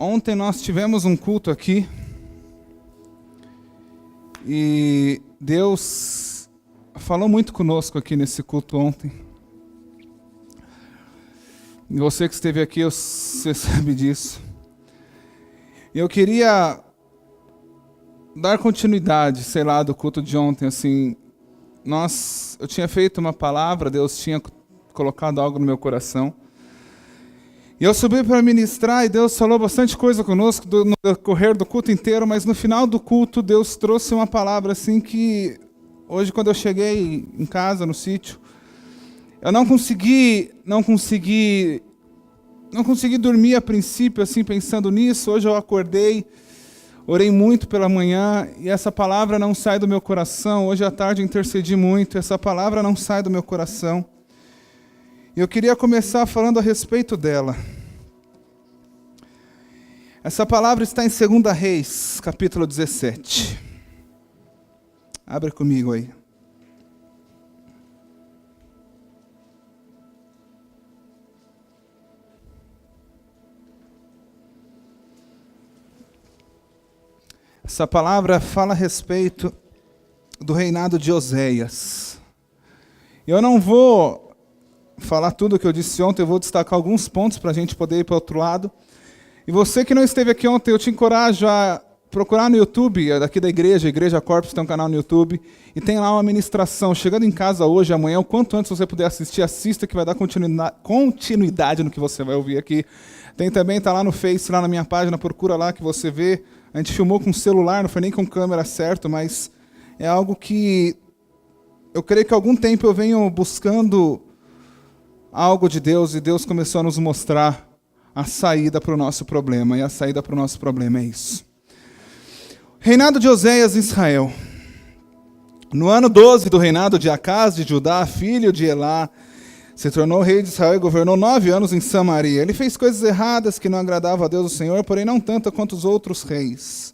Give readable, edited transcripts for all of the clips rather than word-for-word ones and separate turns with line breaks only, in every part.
Ontem nós tivemos um culto aqui e Deus falou muito conosco aqui nesse culto ontem. E você que esteve aqui, você sabe disso. E eu queria dar continuidade, do culto de ontem, assim. Eu tinha feito uma palavra, Deus tinha colocado algo no meu coração. E eu subi para ministrar e Deus falou bastante coisa conosco no decorrer do culto inteiro, mas no final do culto Deus trouxe uma palavra assim que hoje quando eu cheguei em casa, no sítio, eu não consegui dormir a princípio assim pensando nisso. Hoje eu acordei, orei muito pela manhã e essa palavra não sai do meu coração. Hoje à tarde intercedi muito, essa palavra não sai do meu coração. Eu queria começar falando a respeito dela. Essa palavra está em 2 Reis, capítulo 17. Abre comigo aí. Essa palavra fala a respeito do reinado de Oséias. Eu não vou falar tudo o que eu disse ontem, eu vou destacar alguns pontos para a gente poder ir para o outro lado. E você que não esteve aqui ontem, eu te encorajo a procurar no YouTube, daqui da igreja, Igreja Corpus tem um canal no YouTube, e tem lá uma ministração. Chegando em casa hoje, amanhã, o quanto antes você puder assistir, assista, que vai dar continuidade no que você vai ouvir aqui. Tem também, está lá no Face, lá na minha página, procura lá que você vê. A gente filmou com celular, não foi nem com câmera certo, mas é algo que eu creio que há algum tempo eu venho buscando algo de Deus, e Deus começou a nos mostrar a saída para o nosso problema, e a saída para o nosso problema é isso. Reinado de Oséias em Israel. No ano 12 do reinado de Acaz de Judá, filho de Elá, se tornou rei de Israel e governou 9 anos em Samaria. Ele fez coisas erradas que não agradavam a Deus o Senhor, porém não tanto quanto os outros reis.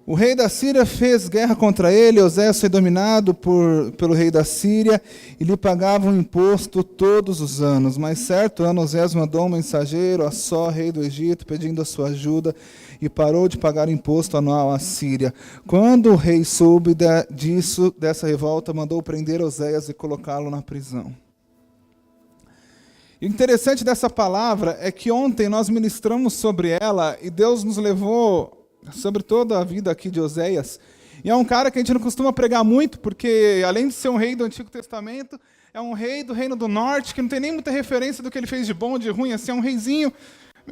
O rei da Síria fez guerra contra ele. Oséias foi dominado pelo rei da Síria e lhe pagava um imposto todos os anos. Mas certo ano Oséias mandou um mensageiro a Só, rei do Egito, pedindo a sua ajuda, e parou de pagar imposto anual à Síria. Quando o rei soube dessa revolta, mandou prender Oséias e colocá-lo na prisão. E o interessante dessa palavra é que ontem nós ministramos sobre ela e Deus nos levou sobre toda a vida aqui de Oséias. E é um cara que a gente não costuma pregar muito, porque além de ser um rei do Antigo Testamento, é um rei do Reino do Norte, que não tem nem muita referência do que ele fez de bom ou de ruim, assim, é um reizinho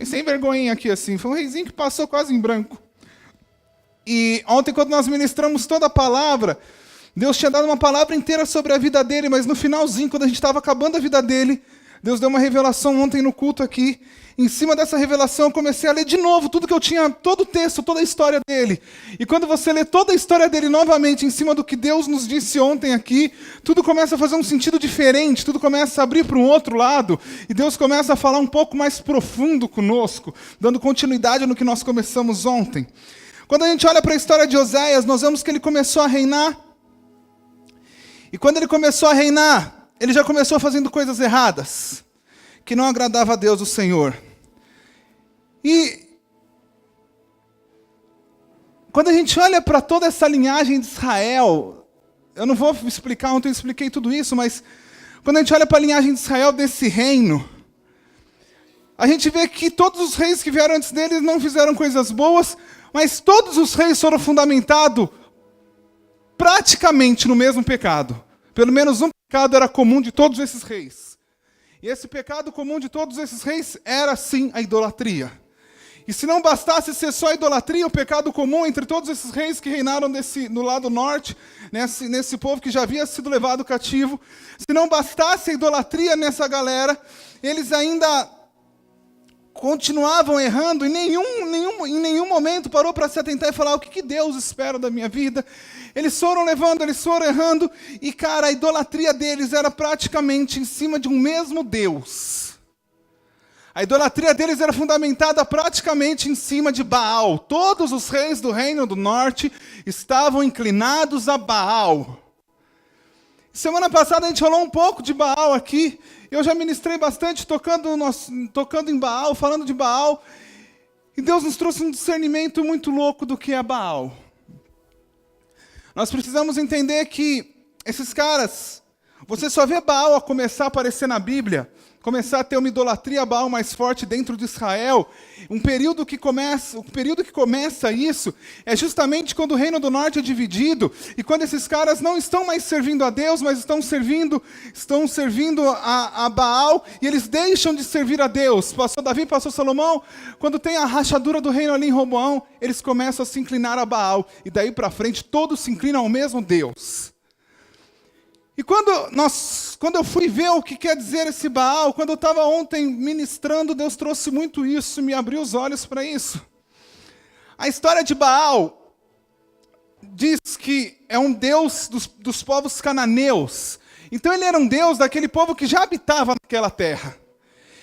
sem vergonhinha aqui, assim. Foi um reizinho que passou quase em branco. E ontem, quando nós ministramos toda a palavra, Deus tinha dado uma palavra inteira sobre a vida dele, mas no finalzinho, quando a gente estava acabando a vida dele, Deus deu uma revelação ontem no culto aqui. Em cima dessa revelação, eu comecei a ler de novo tudo que eu tinha, todo o texto, toda a história dele. E quando você lê toda a história dele novamente, em cima do que Deus nos disse ontem aqui, tudo começa a fazer um sentido diferente, tudo começa a abrir para um outro lado, e Deus começa a falar um pouco mais profundo conosco, dando continuidade no que nós começamos ontem. Quando a gente olha para a história de Oséias, nós vemos que ele começou a reinar. E quando ele começou a reinar, ele já começou fazendo coisas erradas, que não agradava a Deus, o Senhor. E quando a gente olha para toda essa linhagem de Israel, eu não vou explicar, ontem eu expliquei tudo isso, mas quando a gente olha para a linhagem de Israel, desse reino, a gente vê que todos os reis que vieram antes deles não fizeram coisas boas, mas todos os reis foram fundamentados praticamente no mesmo pecado. Pelo menos um pecado era comum de todos esses reis. E esse pecado comum de todos esses reis era, sim, a idolatria. E se não bastasse ser só a idolatria, o pecado comum entre todos esses reis que reinaram no lado norte, nesse povo que já havia sido levado cativo, se não bastasse a idolatria nessa galera, eles ainda continuavam errando, e em nenhum momento parou para se atentar e falar o que Deus espera da minha vida. Eles foram levando, eles foram errando, e cara, a idolatria deles era praticamente em cima de um mesmo Deus. A idolatria deles era fundamentada praticamente em cima de Baal. Todos os reis do Reino do Norte estavam inclinados a Baal. Semana passada a gente falou um pouco de Baal aqui. Eu já ministrei bastante tocando em Baal, falando de Baal. E Deus nos trouxe um discernimento muito louco do que é Baal. Nós precisamos entender que esses caras, você só vê Baal a começar a aparecer na Bíblia, começar a ter uma idolatria a Baal mais forte dentro de Israel. O período que começa isso é justamente quando o Reino do Norte é dividido e quando esses caras não estão mais servindo a Deus, mas estão servindo a Baal, e eles deixam de servir a Deus. Passou Davi, passou Salomão, quando tem a rachadura do reino ali em Roboão, eles começam a se inclinar a Baal, e daí para frente todos se inclinam ao mesmo Deus. E quando eu fui ver o que quer dizer esse Baal, quando eu estava ontem ministrando, Deus trouxe muito isso, me abriu os olhos para isso. A história de Baal diz que é um deus dos povos cananeus. Então ele era um deus daquele povo que já habitava naquela terra.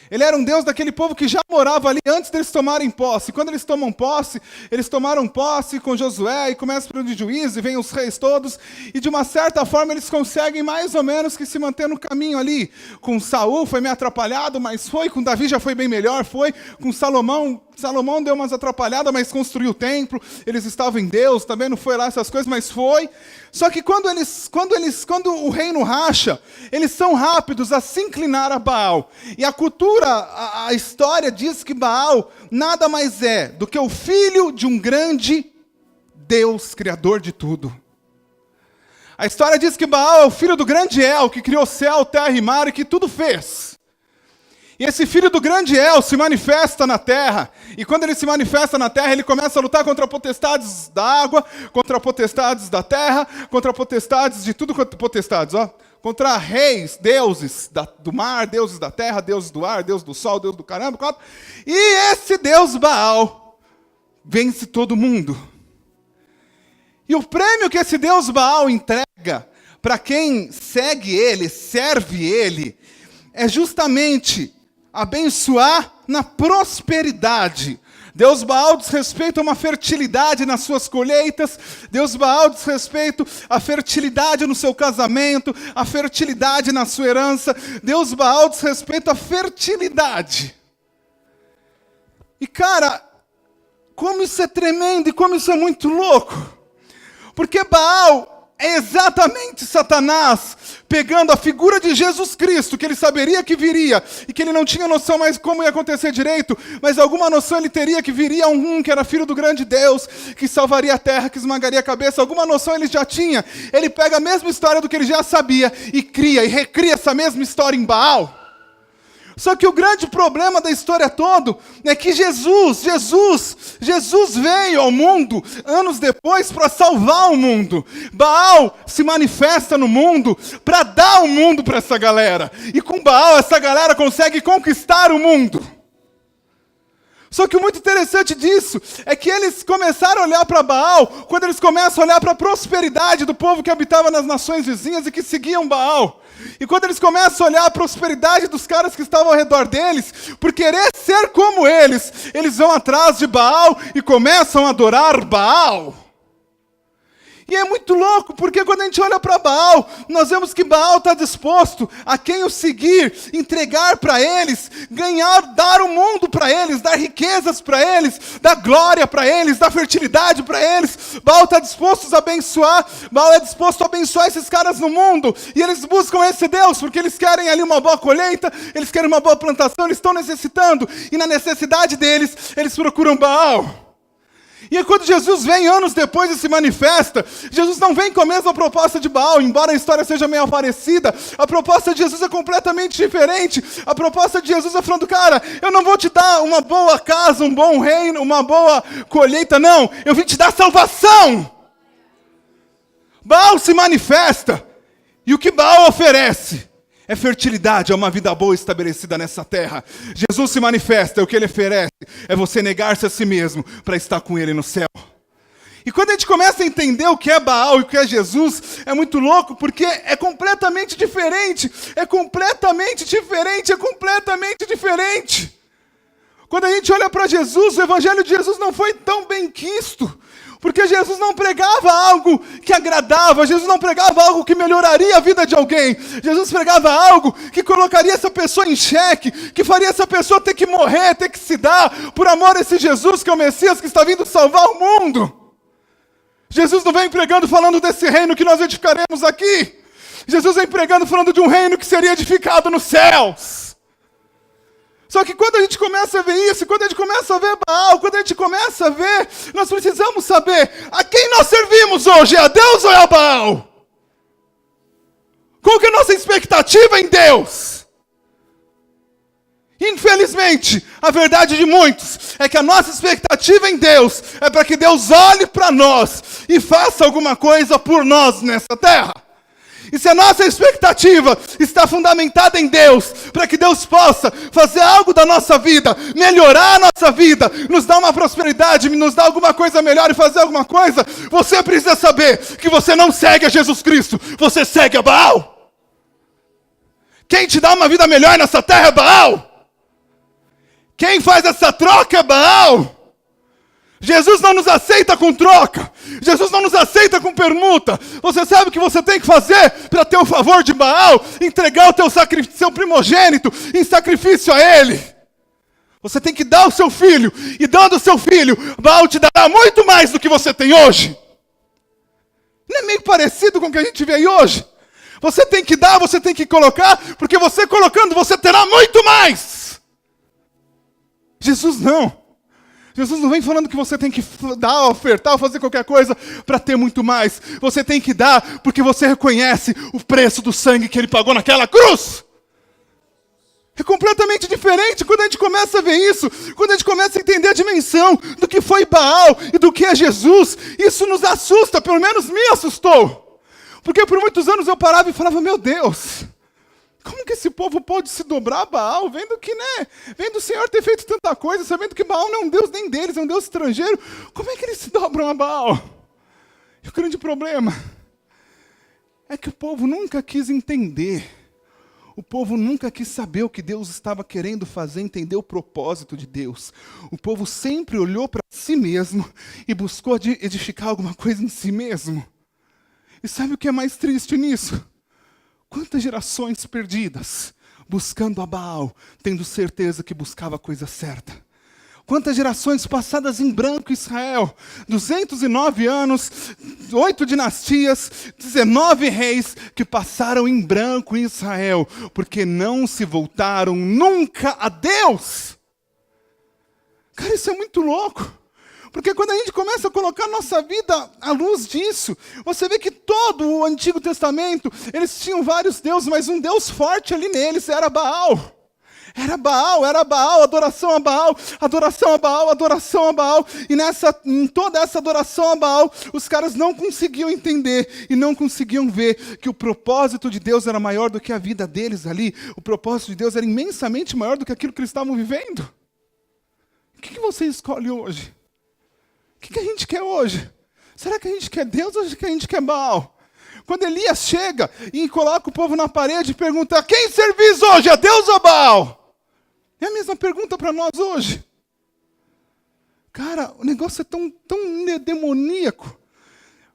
Ele era um deus daquele povo que já morava ali antes deles tomarem posse. Quando eles tomam posse, eles tomaram posse com Josué, e começa o período de juízo, e vem os reis todos, e de uma certa forma eles conseguem mais ou menos que se manter no caminho ali. Com Saul foi meio atrapalhado, mas foi. Com Davi já foi bem melhor, foi. Com Salomão deu umas atrapalhadas, mas construiu o templo. Eles estavam em Deus, também não foi lá essas coisas, mas foi. Só que quando o reino racha, eles são rápidos a se inclinar a Baal. E a cultura, a história diz que Baal nada mais é do que o filho de um grande Deus, criador de tudo. A história diz que Baal é o filho do grande El, que criou céu, terra e mar e que tudo fez. E esse filho do grande El se manifesta na terra. E quando ele se manifesta na terra, ele começa a lutar contra potestades da água, contra potestades da terra, contra potestades de tudo quanto potestades, ó. Contra reis, deuses do mar, deuses da terra, deuses do ar, deus do sol, deus do caramba. E esse Deus Baal vence todo mundo. E o prêmio que esse Deus Baal entrega para quem segue ele, serve ele, é justamente abençoar na prosperidade. Deus Baal diz respeito a uma fertilidade nas suas colheitas. Deus Baal diz respeito à fertilidade no seu casamento, à fertilidade na sua herança. Deus Baal diz respeito à fertilidade. E cara, como isso é tremendo e como isso é muito louco. Porque Baal é exatamente Satanás pegando a figura de Jesus Cristo, que ele saberia que viria, e que ele não tinha noção mais como ia acontecer direito, mas alguma noção ele teria que viria um que era filho do grande Deus, que salvaria a terra, que esmagaria a cabeça, alguma noção ele já tinha. Ele pega a mesma história do que ele já sabia, e cria, e recria essa mesma história em Baal. Só que o grande problema da história toda é que Jesus veio ao mundo anos depois para salvar o mundo. Baal se manifesta no mundo para dar o mundo para essa galera. E com Baal essa galera consegue conquistar o mundo. Só que o muito interessante disso é que eles começaram a olhar para Baal quando eles começam a olhar para a prosperidade do povo que habitava nas nações vizinhas e que seguiam Baal. E quando eles começam a olhar a prosperidade dos caras que estavam ao redor deles, por querer ser como eles vão atrás de Baal e começam a adorar Baal. E é muito louco, porque quando a gente olha para Baal, nós vemos que Baal está disposto a quem o seguir, entregar para eles, ganhar, dar o mundo para eles, dar riquezas para eles, dar glória para eles, dar fertilidade para eles. Baal está disposto a abençoar, Baal é disposto a abençoar esses caras no mundo, e eles buscam esse Deus, porque eles querem ali uma boa colheita, eles querem uma boa plantação, eles estão necessitando, e na necessidade deles, eles procuram Baal. E quando Jesus vem anos depois e se manifesta, Jesus não vem com a mesma proposta de Baal, embora a história seja meio parecida. A proposta de Jesus é completamente diferente. A proposta de Jesus é falando, cara, eu não vou te dar uma boa casa, um bom reino, uma boa colheita, não. Eu vim te dar salvação. Baal se manifesta, e o que Baal oferece é fertilidade, é uma vida boa estabelecida nessa terra. Jesus se manifesta, e o que ele oferece é você negar-se a si mesmo para estar com ele no céu. E quando a gente começa a entender o que é Baal e o que é Jesus, é muito louco, porque é completamente diferente. É completamente diferente, é completamente diferente. Quando a gente olha para Jesus, o evangelho de Jesus não foi tão bem quisto. Porque Jesus não pregava algo que agradava, Jesus não pregava algo que melhoraria a vida de alguém. Jesus pregava algo que colocaria essa pessoa em xeque, que faria essa pessoa ter que morrer, ter que se dar, por amor a esse Jesus que é o Messias que está vindo salvar o mundo. Jesus não vem pregando falando desse reino que nós edificaremos aqui. Jesus vem pregando falando de um reino que seria edificado nos céus. Só que quando a gente começa a ver isso, quando a gente começa a ver Baal, quando a gente começa a ver, nós precisamos saber a quem nós servimos hoje, é a Deus ou é a Baal? Qual que é a nossa expectativa em Deus? Infelizmente, a verdade de muitos é que a nossa expectativa em Deus é para que Deus olhe para nós e faça alguma coisa por nós nessa terra. E se a nossa expectativa está fundamentada em Deus, para que Deus possa fazer algo da nossa vida, melhorar a nossa vida, nos dar uma prosperidade, nos dar alguma coisa melhor e fazer alguma coisa, você precisa saber que você não segue a Jesus Cristo, você segue a Baal. Quem te dá uma vida melhor nessa terra é Baal. Quem faz essa troca é Baal. Jesus não nos aceita com troca. Jesus não nos aceita com permuta. Você sabe o que você tem que fazer para ter o favor de Baal? Entregar o teu seu primogênito em sacrifício a ele. Você tem que dar o seu filho. E dando o seu filho, Baal te dará muito mais do que você tem hoje. Não é meio parecido com o que a gente vê aí hoje? Você tem que dar, você tem que colocar, porque você colocando, você terá muito mais. Jesus não. Jesus não vem falando que você tem que dar, ofertar ou fazer qualquer coisa para ter muito mais. Você tem que dar porque você reconhece o preço do sangue que ele pagou naquela cruz. É completamente diferente quando a gente começa a ver isso, quando a gente começa a entender a dimensão do que foi Baal e do que é Jesus. Isso nos assusta, pelo menos me assustou. Porque por muitos anos eu parava e falava, meu Deus, como que esse povo pode se dobrar a Baal, vendo que, vendo o Senhor ter feito tanta coisa, sabendo que Baal não é um Deus nem deles, é um Deus estrangeiro, como é que eles se dobram a Baal? E o grande problema é que o povo nunca quis entender, o povo nunca quis saber o que Deus estava querendo fazer, entender o propósito de Deus. O povo sempre olhou para si mesmo e buscou edificar alguma coisa em si mesmo. E sabe o que é mais triste nisso? Quantas gerações perdidas, buscando a Baal, tendo certeza que buscava a coisa certa. Quantas gerações passadas em branco em Israel, 209 anos, 8 dinastias, 19 reis que passaram em branco em Israel, porque não se voltaram nunca a Deus. Cara, isso é muito louco. Porque quando a gente começa a colocar a nossa vida à luz disso, você vê que todo o Antigo Testamento, eles tinham vários deuses, mas um Deus forte ali neles era Baal. Era Baal, adoração a Baal, adoração a Baal, adoração a Baal. E em toda essa adoração a Baal, os caras não conseguiam entender e não conseguiam ver que o propósito de Deus era maior do que a vida deles ali. O propósito de Deus era imensamente maior do que aquilo que eles estavam vivendo. O que você escolhe hoje? O que a gente quer hoje? Será que a gente quer Deus ou que a gente quer Baal? Quando Elias chega e coloca o povo na parede e pergunta, a quem servis hoje, a Deus ou Baal? É a mesma pergunta para nós hoje. Cara, o negócio é tão demoníaco.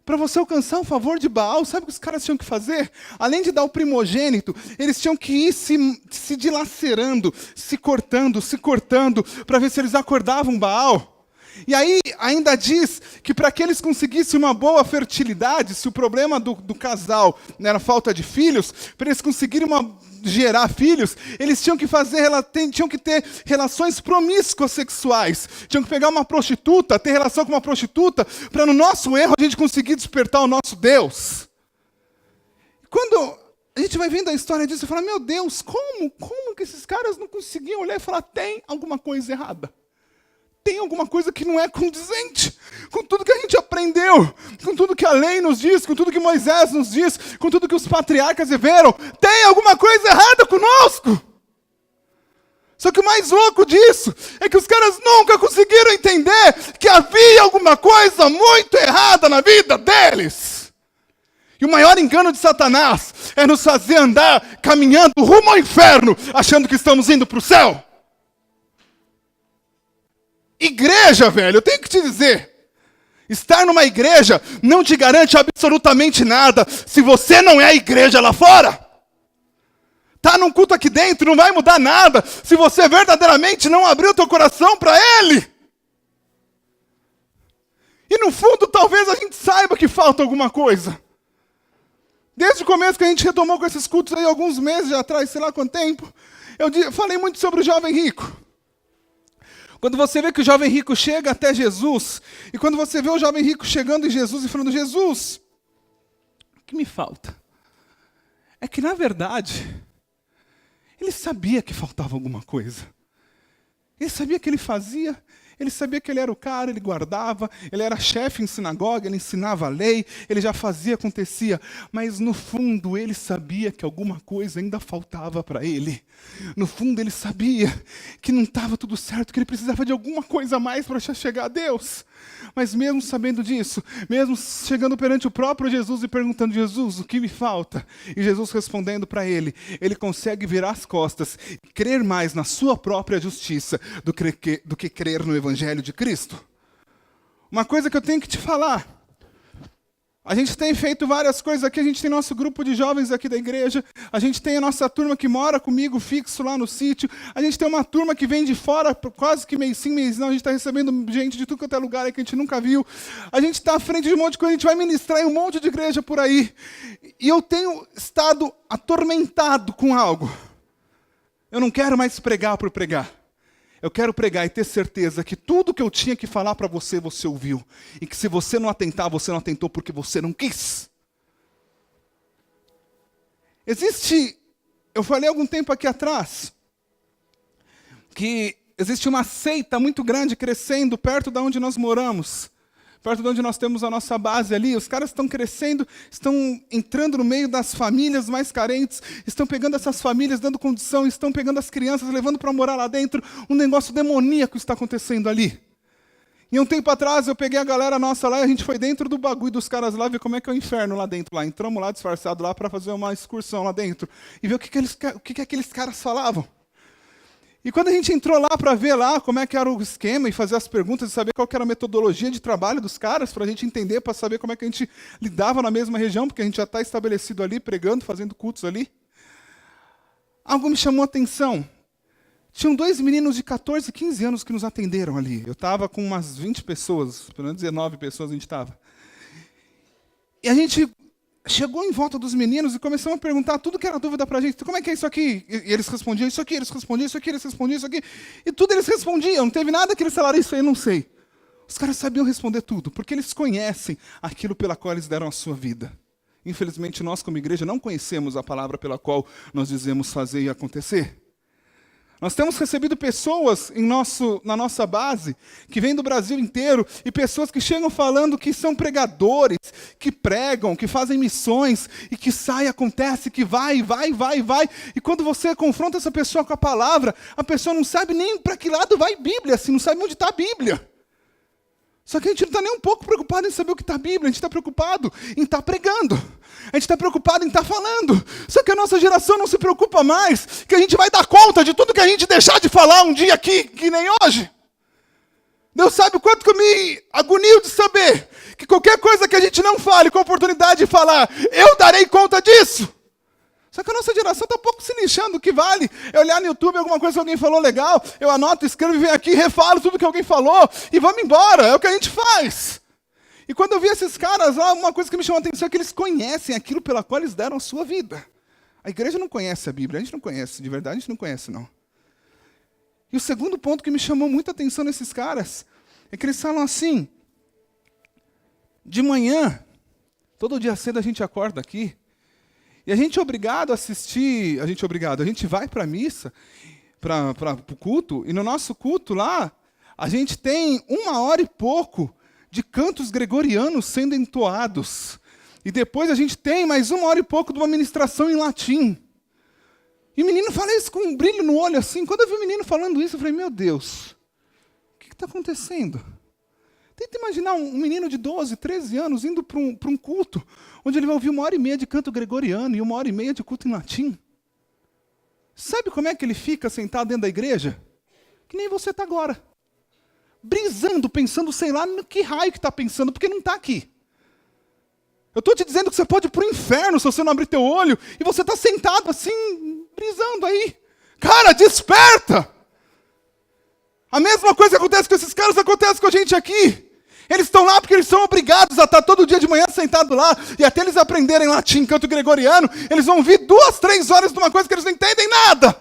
Para você alcançar o favor de Baal, sabe o que os caras tinham que fazer? Além de dar o primogênito, eles tinham que ir se dilacerando, se cortando, para ver se eles acordavam Baal. E aí ainda diz que para que eles conseguissem uma boa fertilidade, se o problema do casal era falta de filhos, para eles conseguirem gerar filhos, eles tinham que ter relações promíscuas sexuais. Tinham que pegar uma prostituta, ter relação com uma prostituta, para no nosso erro a gente conseguir despertar o nosso Deus. Quando a gente vai vendo a história disso, você fala, meu Deus, como que esses caras não conseguiam olhar e falar, tem alguma coisa errada? Tem alguma coisa que não é condizente com tudo que a gente aprendeu, com tudo que a lei nos diz, com tudo que Moisés nos diz, com tudo que os patriarcas viveram. Tem alguma coisa errada conosco. Só que o mais louco disso é que os caras nunca conseguiram entender que havia alguma coisa muito errada na vida deles. E o maior engano de Satanás é nos fazer andar caminhando rumo ao inferno, achando que estamos indo para o céu. Igreja, velho, eu tenho que te dizer, Estar numa igreja não te garante absolutamente nada se você não é a igreja lá fora. Tá num culto aqui dentro não vai mudar nada se você verdadeiramente não abrir o teu coração para Ele. E no fundo talvez a gente saiba que falta alguma coisa. Desde o começo que a gente retomou com esses cultos aí, alguns meses atrás, sei lá quanto tempo, eu falei muito sobre o jovem rico. Quando você vê que o jovem rico chega até Jesus, e quando você vê o jovem rico chegando em Jesus e falando, Jesus, o que me falta? É que na verdade, ele sabia que faltava alguma coisa. Ele sabia que ele fazia, ele sabia que ele era o cara, ele guardava, ele era chefe em sinagoga, ele ensinava a lei, ele já fazia, acontecia. Mas no fundo ele sabia que alguma coisa ainda faltava para ele. No fundo ele sabia que não estava tudo certo, que ele precisava de alguma coisa a mais para chegar a Deus. Mas mesmo sabendo disso, mesmo chegando perante o próprio Jesus e perguntando, Jesus, o que me falta? E Jesus respondendo para ele, ele consegue virar as costas e crer mais na sua própria justiça do que crer no Evangelho de Cristo. Uma coisa que eu tenho que te falar, a gente tem feito várias coisas aqui, a gente tem nosso grupo de jovens aqui da igreja, a gente tem a nossa turma que mora comigo fixo lá no sítio, a gente tem uma turma que vem de fora, quase que mês sim, mês não, a gente está recebendo gente de tudo quanto é lugar aí que a gente nunca viu, a gente está à frente de um monte de coisa, a gente vai ministrar em um monte de igreja por aí, e eu tenho estado atormentado com algo. Eu não quero mais pregar por pregar. Eu quero pregar e ter certeza que tudo que eu tinha que falar para você, você ouviu. E que se você não atentar, você não atentou porque você não quis. Eu falei algum tempo aqui atrás, que existe uma seita muito grande crescendo perto de onde nós moramos. Perto de onde nós temos a nossa base ali, os caras estão crescendo, estão entrando no meio das famílias mais carentes, estão pegando essas famílias, dando condição, estão pegando as crianças, levando para morar lá dentro. Um negócio demoníaco está acontecendo ali. E um tempo atrás eu peguei a galera nossa lá e a gente foi dentro do bagulho dos caras lá, ver como é que é o inferno lá dentro. Lá. Entramos lá disfarçado lá para fazer uma excursão lá dentro. E ver o que aqueles caras falavam. E quando a gente entrou lá para ver lá como é que era o esquema e fazer as perguntas e saber qual que era a metodologia de trabalho dos caras, para a gente entender, para saber como é que a gente lidava na mesma região, porque a gente já está estabelecido ali, pregando, fazendo cultos ali, algo me chamou a atenção. Tinham 2 meninos de 14, 15 anos que nos atenderam ali. Eu estava com umas 20 pessoas, pelo menos 19 pessoas a gente estava. E a gente chegou em volta dos meninos e começamos a perguntar tudo que era dúvida para a gente. Como é que é isso aqui? E eles respondiam isso aqui, eles respondiam isso aqui, eles respondiam isso aqui. E tudo eles respondiam. Não teve nada que eles falaram, isso aí eu não sei. Os caras sabiam responder tudo, porque eles conhecem aquilo pela qual eles deram a sua vida. Infelizmente, nós como igreja não conhecemos a palavra pela qual nós dizemos fazer e acontecer. Nós temos recebido pessoas na nossa base, que vêm do Brasil inteiro, e pessoas que chegam falando que são pregadores, que pregam, que fazem missões, e que sai, acontece, que vai. E quando você confronta essa pessoa com a palavra, a pessoa não sabe nem para que lado vai a Bíblia, assim, não sabe onde está a Bíblia. Só que a gente não está nem um pouco preocupado em saber o que está a Bíblia, a gente está preocupado em estar pregando. A gente está preocupado em estar falando. Só que a nossa geração não se preocupa mais, que a gente vai dar conta de tudo que a gente deixar de falar um dia aqui, que nem hoje. Deus sabe o quanto que eu me agonio de saber que qualquer coisa que a gente não fale, com a oportunidade de falar, eu darei conta disso. Só que a nossa geração está um pouco se lixando. O que vale é olhar no YouTube alguma coisa que alguém falou legal, eu anoto, escrevo e venho aqui, refalo tudo que alguém falou e vamos embora. É o que a gente faz. E quando eu vi esses caras lá, uma coisa que me chamou a atenção é que eles conhecem aquilo pela qual eles deram a sua vida. A igreja não conhece a Bíblia, a gente não conhece, de verdade a gente não conhece não. E o segundo ponto que me chamou muita atenção nesses caras é que eles falam assim, de manhã, todo dia cedo a gente acorda aqui, e a gente é obrigado a assistir, a gente vai para a missa, para o culto, e no nosso culto lá, a gente tem 1h e pouco de cantos gregorianos sendo entoados. E depois a gente tem mais 1h e pouco de uma ministração em latim. E o menino fala isso com um brilho no olho assim. Quando eu vi o menino falando isso, eu falei, meu Deus, o que está acontecendo? Tenta imaginar um menino de 12, 13 anos indo para um culto, onde ele vai ouvir 1h30 de canto gregoriano e 1h30 de culto em latim. Sabe como é que ele fica sentado dentro da igreja? Que nem você está agora. brisando, pensando, sei lá, no que raio que está pensando, porque não está aqui. Eu estou te dizendo que você pode ir para o inferno se você não abrir teu olho, e você está sentado assim, brisando aí. Cara, desperta! A mesma coisa que acontece com esses caras, acontece com a gente aqui. Eles estão lá porque eles são obrigados a estar todo dia de manhã sentados lá, e até eles aprenderem latim, canto gregoriano, eles vão ouvir 2, 3 horas de uma coisa que eles não entendem nada.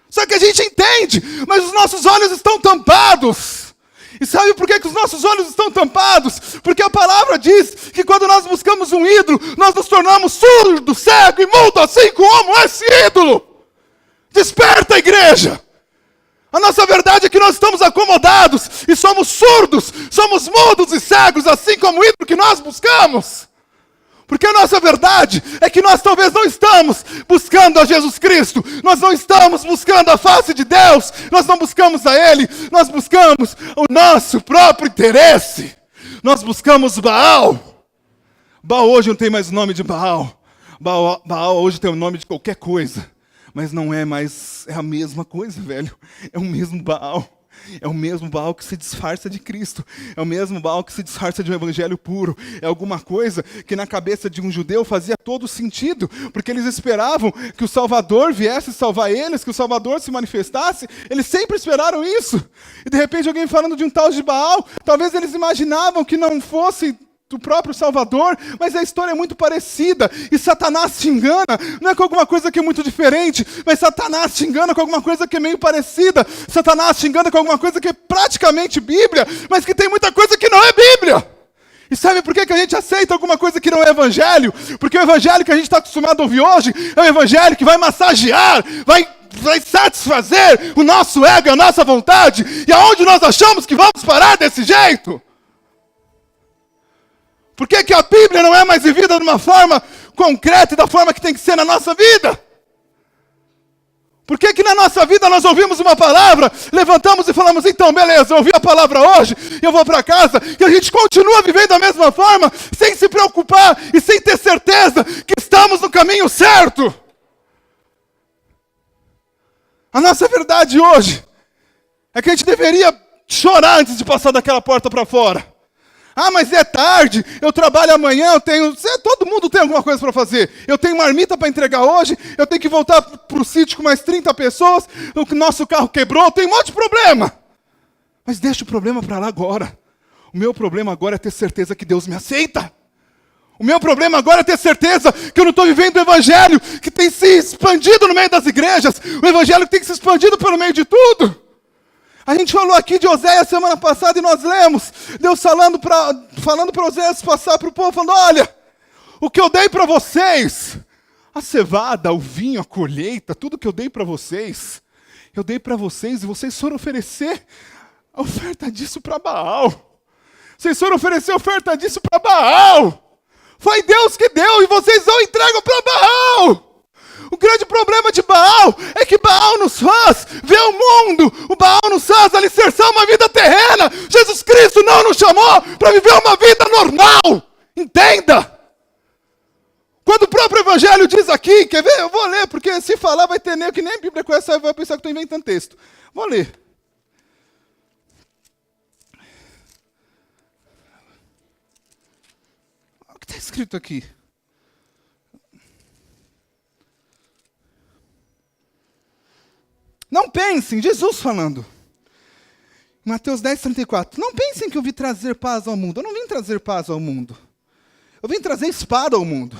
Só que a gente entende, mas os nossos olhos estão tampados. E sabe por que os nossos olhos estão tampados? Porque a palavra diz que quando nós buscamos um ídolo, nós nos tornamos surdo, cego e mudo, assim como esse ídolo. Desperta, igreja! A nossa verdade é que nós estamos acomodados e somos surdos, somos mudos e cegos, assim como o ídolo que nós buscamos. Porque a nossa verdade é que nós talvez não estamos buscando a Jesus Cristo, nós não estamos buscando a face de Deus, nós não buscamos a Ele, nós buscamos o nosso próprio interesse. Nós buscamos Baal. Baal hoje não tem mais o nome de Baal. Baal hoje tem o nome de qualquer coisa. Mas não é mais, é a mesma coisa, velho. É o mesmo Baal. É o mesmo Baal que se disfarça de Cristo. É o mesmo Baal que se disfarça de um evangelho puro. É alguma coisa que na cabeça de um judeu fazia todo sentido. Porque eles esperavam que o Salvador viesse salvar eles, que o Salvador se manifestasse. Eles sempre esperaram isso. E de repente alguém falando de um tal de Baal, talvez eles imaginavam que não fosse do próprio Salvador, mas a história é muito parecida, e Satanás te engana, não é com alguma coisa que é muito diferente, mas Satanás te engana com alguma coisa que é meio parecida, Satanás te engana com alguma coisa que é praticamente Bíblia, mas que tem muita coisa que não é Bíblia. E sabe por que a gente aceita alguma coisa que não é Evangelho? Porque o Evangelho que a gente está acostumado a ouvir hoje é um Evangelho que vai massagear, vai satisfazer o nosso ego, a nossa vontade, e aonde nós achamos que vamos parar desse jeito? Por que a Bíblia não é mais vivida de uma forma concreta e da forma que tem que ser na nossa vida? Por que na nossa vida nós ouvimos uma palavra, levantamos e falamos, então, beleza, eu ouvi a palavra hoje, eu vou para casa, e a gente continua vivendo da mesma forma, sem se preocupar e sem ter certeza que estamos no caminho certo? A nossa verdade hoje é que a gente deveria chorar antes de passar daquela porta para fora. Ah, mas é tarde, eu trabalho amanhã, todo mundo tem alguma coisa para fazer. Eu tenho marmita para entregar hoje, eu tenho que voltar para o sítio com mais 30 pessoas, o nosso carro quebrou, tem um monte de problema. Mas deixa o problema para lá agora. O meu problema agora é ter certeza que Deus me aceita. O meu problema agora é ter certeza que eu não estou vivendo o evangelho que tem se expandido no meio das igrejas, o evangelho que tem se expandido pelo meio de tudo. A gente falou aqui de Oséias semana passada e nós lemos, Deus falando para Oséias passar para o povo, falando, olha, o que eu dei para vocês, a cevada, o vinho, a colheita, tudo que eu dei para vocês e vocês foram oferecer a oferta disso para Baal. Vocês foram oferecer a oferta disso para Baal. Foi Deus que deu e vocês não entregam para Baal. O grande problema de Baal é que Baal nos faz ver o mundo. O Baal nos faz alicerçar uma vida terrena. Jesus Cristo não nos chamou para viver uma vida normal. Entenda. Quando o próprio Evangelho diz aqui, quer ver? Eu vou ler, porque se falar vai ter nem que nem a Bíblia conhece, vai pensar que estou inventando texto. Vou ler. O que está escrito aqui? Não pensem, Jesus falando, Mateus 10:34, não pensem que eu vim trazer paz ao mundo. Eu não vim trazer paz ao mundo. Eu vim trazer espada ao mundo.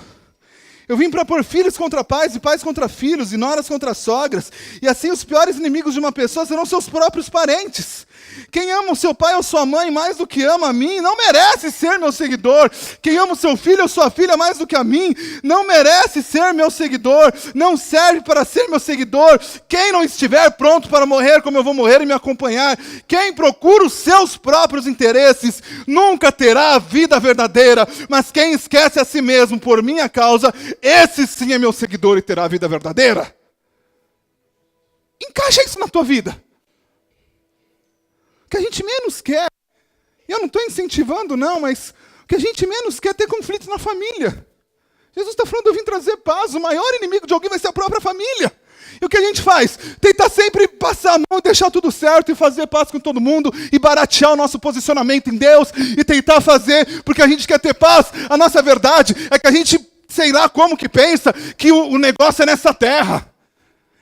Eu vim para pôr filhos contra pais e pais contra filhos e noras contra sogras. E assim os piores inimigos de uma pessoa serão seus próprios parentes. Quem ama o seu pai ou sua mãe mais do que ama a mim, não merece ser meu seguidor. Quem ama o seu filho ou sua filha mais do que a mim, não merece ser meu seguidor. Não serve para ser meu seguidor. Quem não estiver pronto para morrer como eu vou morrer e me acompanhar, quem procura os seus próprios interesses, nunca terá a vida verdadeira. Mas quem esquece a si mesmo por minha causa, esse sim é meu seguidor e terá a vida verdadeira. Encaixa isso na tua vida. O que a gente menos quer, eu não estou incentivando não, mas o que a gente menos quer é ter conflitos na família. Jesus está falando, eu vim trazer paz, o maior inimigo de alguém vai ser a própria família. E o que a gente faz? Tentar sempre passar a mão e deixar tudo certo e fazer paz com todo mundo e baratear o nosso posicionamento em Deus e tentar fazer porque a gente quer ter paz. A nossa verdade é que a gente, sei lá como que pensa, que o negócio é nessa terra.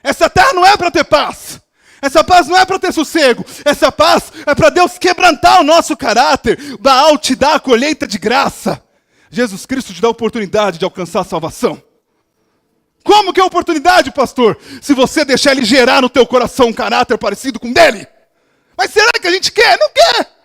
Essa terra não é para ter paz. Essa paz não é para ter sossego. Essa paz é para Deus quebrantar o nosso caráter. Baal te dá a colheita de graça. Jesus Cristo te dá a oportunidade de alcançar a salvação. Como que é a oportunidade, pastor? Se você deixar ele gerar no teu coração um caráter parecido com o dele. Mas será que a gente quer? Não quer.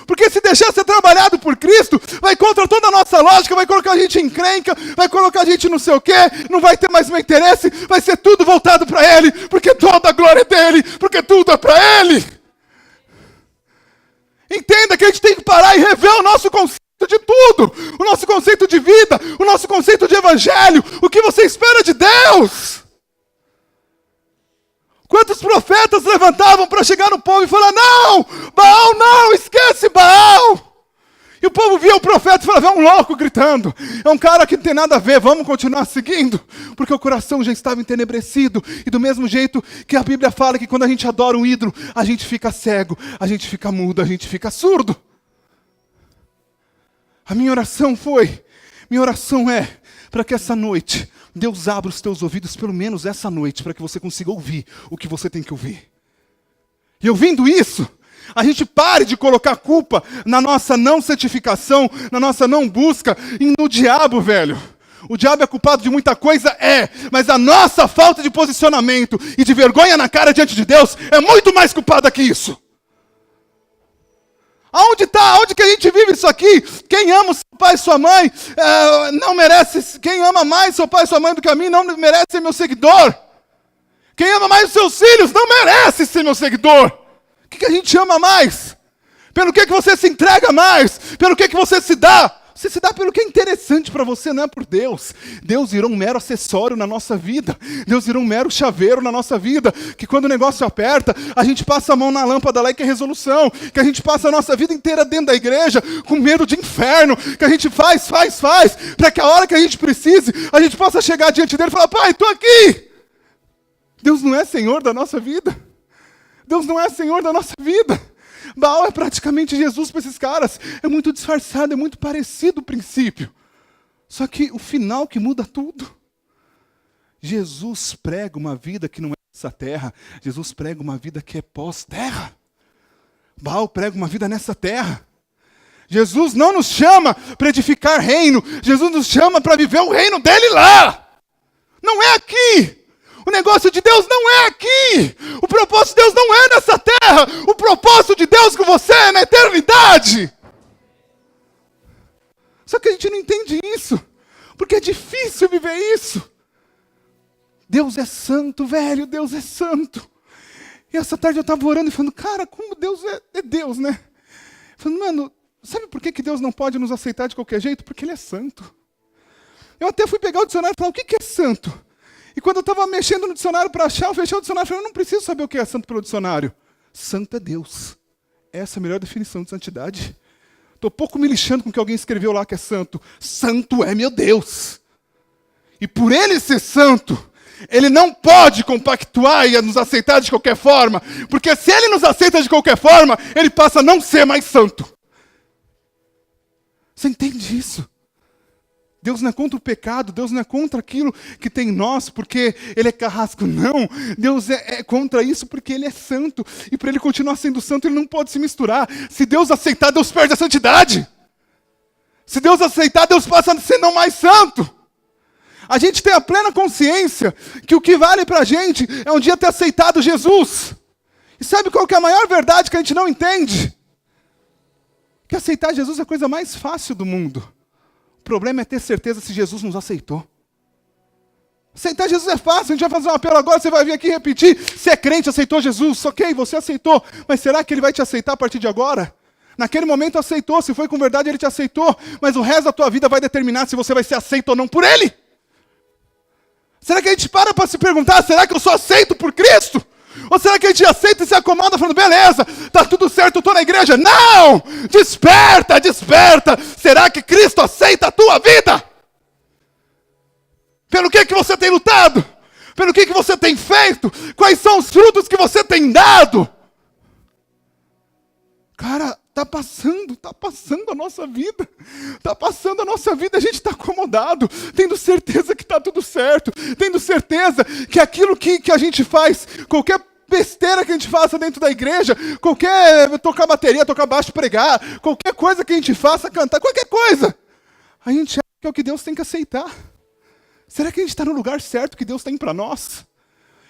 Porque se deixar ser trabalhado por Cristo, vai contra toda a nossa lógica, vai colocar a gente em encrenca, vai colocar a gente não sei o quê, não vai ter mais meu interesse, vai ser tudo voltado para Ele, porque toda a glória é dEle, porque tudo é para Ele. Entenda que a gente tem que parar e rever o nosso conceito de tudo, o nosso conceito de vida, o nosso conceito de evangelho, o que você espera de Deus. Quantos profetas levantavam para chegar no povo e falar, não, Baal não, esquece Baal. E o povo via o profeta e falava, é um louco gritando, é um cara que não tem nada a ver, vamos continuar seguindo, porque o coração já estava entenebrecido. E do mesmo jeito que a Bíblia fala que quando a gente adora um ídolo, a gente fica cego, a gente fica mudo, a gente fica surdo. A minha oração é para que essa noite Deus abra os teus ouvidos, pelo menos essa noite, para que você consiga ouvir o que você tem que ouvir. E ouvindo isso, a gente pare de colocar culpa na nossa não santificação, na nossa não busca, e no diabo, velho. O diabo é culpado de muita coisa, mas a nossa falta de posicionamento e de vergonha na cara diante de Deus é muito mais culpada que isso. Aonde está? Aonde que a gente vive isso aqui? Quem ama seu pai e sua mãe não merece. Quem ama mais seu pai e sua mãe do que a mim não merece ser meu seguidor. Quem ama mais os seus filhos não merece ser meu seguidor. O que a gente ama mais? Pelo que você se entrega mais? Pelo que você se dá? Você se dá pelo que é interessante para você, não é por Deus. Deus virou um mero acessório na nossa vida. Deus virou um mero chaveiro na nossa vida. Que quando o negócio aperta, a gente passa a mão na lâmpada lá e quer resolução. Que a gente passa a nossa vida inteira dentro da igreja com medo de inferno. Que a gente faz, para que a hora que a gente precise, a gente possa chegar diante dele e falar, pai, estou aqui. Deus não é Senhor da nossa vida. Deus não é Senhor da nossa vida. Baal é praticamente Jesus para esses caras. É muito disfarçado, é muito parecido o princípio. Só que o final que muda tudo. Jesus prega uma vida que não é essa terra. Jesus prega uma vida que é pós-terra. Baal prega uma vida nessa terra. Jesus não nos chama para edificar reino. Jesus nos chama para viver o reino dele lá. Não é aqui. O negócio de Deus não é aqui. O propósito de Deus não é nessa terra. O propósito de Deus com você é na eternidade. Só que a gente não entende isso. Porque é difícil viver isso. Deus é santo, velho. Deus é santo. E essa tarde eu estava orando e falando, cara, como Deus é Deus, né? Falando, mano, sabe por que Deus não pode nos aceitar de qualquer jeito? Porque Ele é santo. Eu até fui pegar o dicionário e falar, o que é santo? E quando eu estava mexendo no dicionário para achar, eu fechei o dicionário e falei, eu não preciso saber o que é santo pelo dicionário. Santo é Deus. Essa é a melhor definição de santidade. Estou pouco me lixando com o que alguém escreveu lá que é santo. Santo é meu Deus. E por Ele ser santo, Ele não pode compactuar e nos aceitar de qualquer forma. Porque se Ele nos aceita de qualquer forma, Ele passa a não ser mais santo. Você entende isso? Deus não é contra o pecado, Deus não é contra aquilo que tem em nós, porque Ele é carrasco, não. Deus é contra isso porque Ele é santo. E para Ele continuar sendo santo, Ele não pode se misturar. Se Deus aceitar, Deus perde a santidade. Se Deus aceitar, Deus passa a ser não mais santo. A gente tem a plena consciência que o que vale para a gente é um dia ter aceitado Jesus. E sabe qual que é a maior verdade que a gente não entende? Que aceitar Jesus é a coisa mais fácil do mundo. O problema é ter certeza se Jesus nos aceitou. Aceitar Jesus é fácil, a gente vai fazer um apelo agora, você vai vir aqui repetir. Se é crente, aceitou Jesus, ok, você aceitou. Mas será que Ele vai te aceitar a partir de agora? Naquele momento aceitou, se foi com verdade Ele te aceitou. Mas o resto da tua vida vai determinar se você vai ser aceito ou não por Ele. Será que a gente para se perguntar, será que eu sou aceito por Cristo? Ou será que a gente aceita e se acomoda falando, beleza, tá tudo certo, eu estou na igreja? Não! Desperta, desperta! Será que Cristo aceita a tua vida? Pelo que você tem lutado? pelo que você tem feito, quais são os frutos que você tem dado. Cara, está passando a nossa vida. Está passando a nossa vida, a gente está acomodado, tendo certeza que está tudo certo, tendo certeza que aquilo que a gente faz, qualquer besteira que a gente faça dentro da igreja, qualquer tocar bateria, tocar baixo, pregar, qualquer coisa que a gente faça, cantar, qualquer coisa, a gente acha que é o que Deus tem que aceitar. Será que a gente está no lugar certo que Deus tem para nós?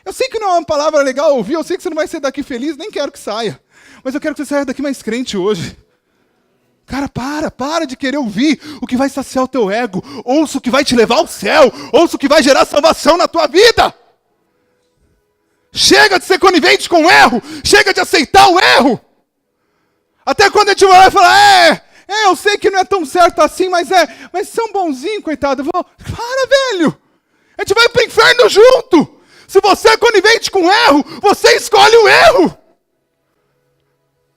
Eu sei que não é uma palavra legal ouvir, eu sei que você não vai sair daqui feliz, nem quero que saia. Mas eu quero que você saia daqui mais crente hoje. Cara, para de querer ouvir o que vai saciar o teu ego. Ouça o que vai te levar ao céu. Ouça o que vai gerar salvação na tua vida. Chega de ser conivente com o erro. Chega de aceitar o erro. Até quando a gente vai lá e falar, eu sei que não é tão certo assim, mas são bonzinho, coitado. Para, velho. A gente vai para o inferno junto. Se você é conivente com o erro, você escolhe o erro.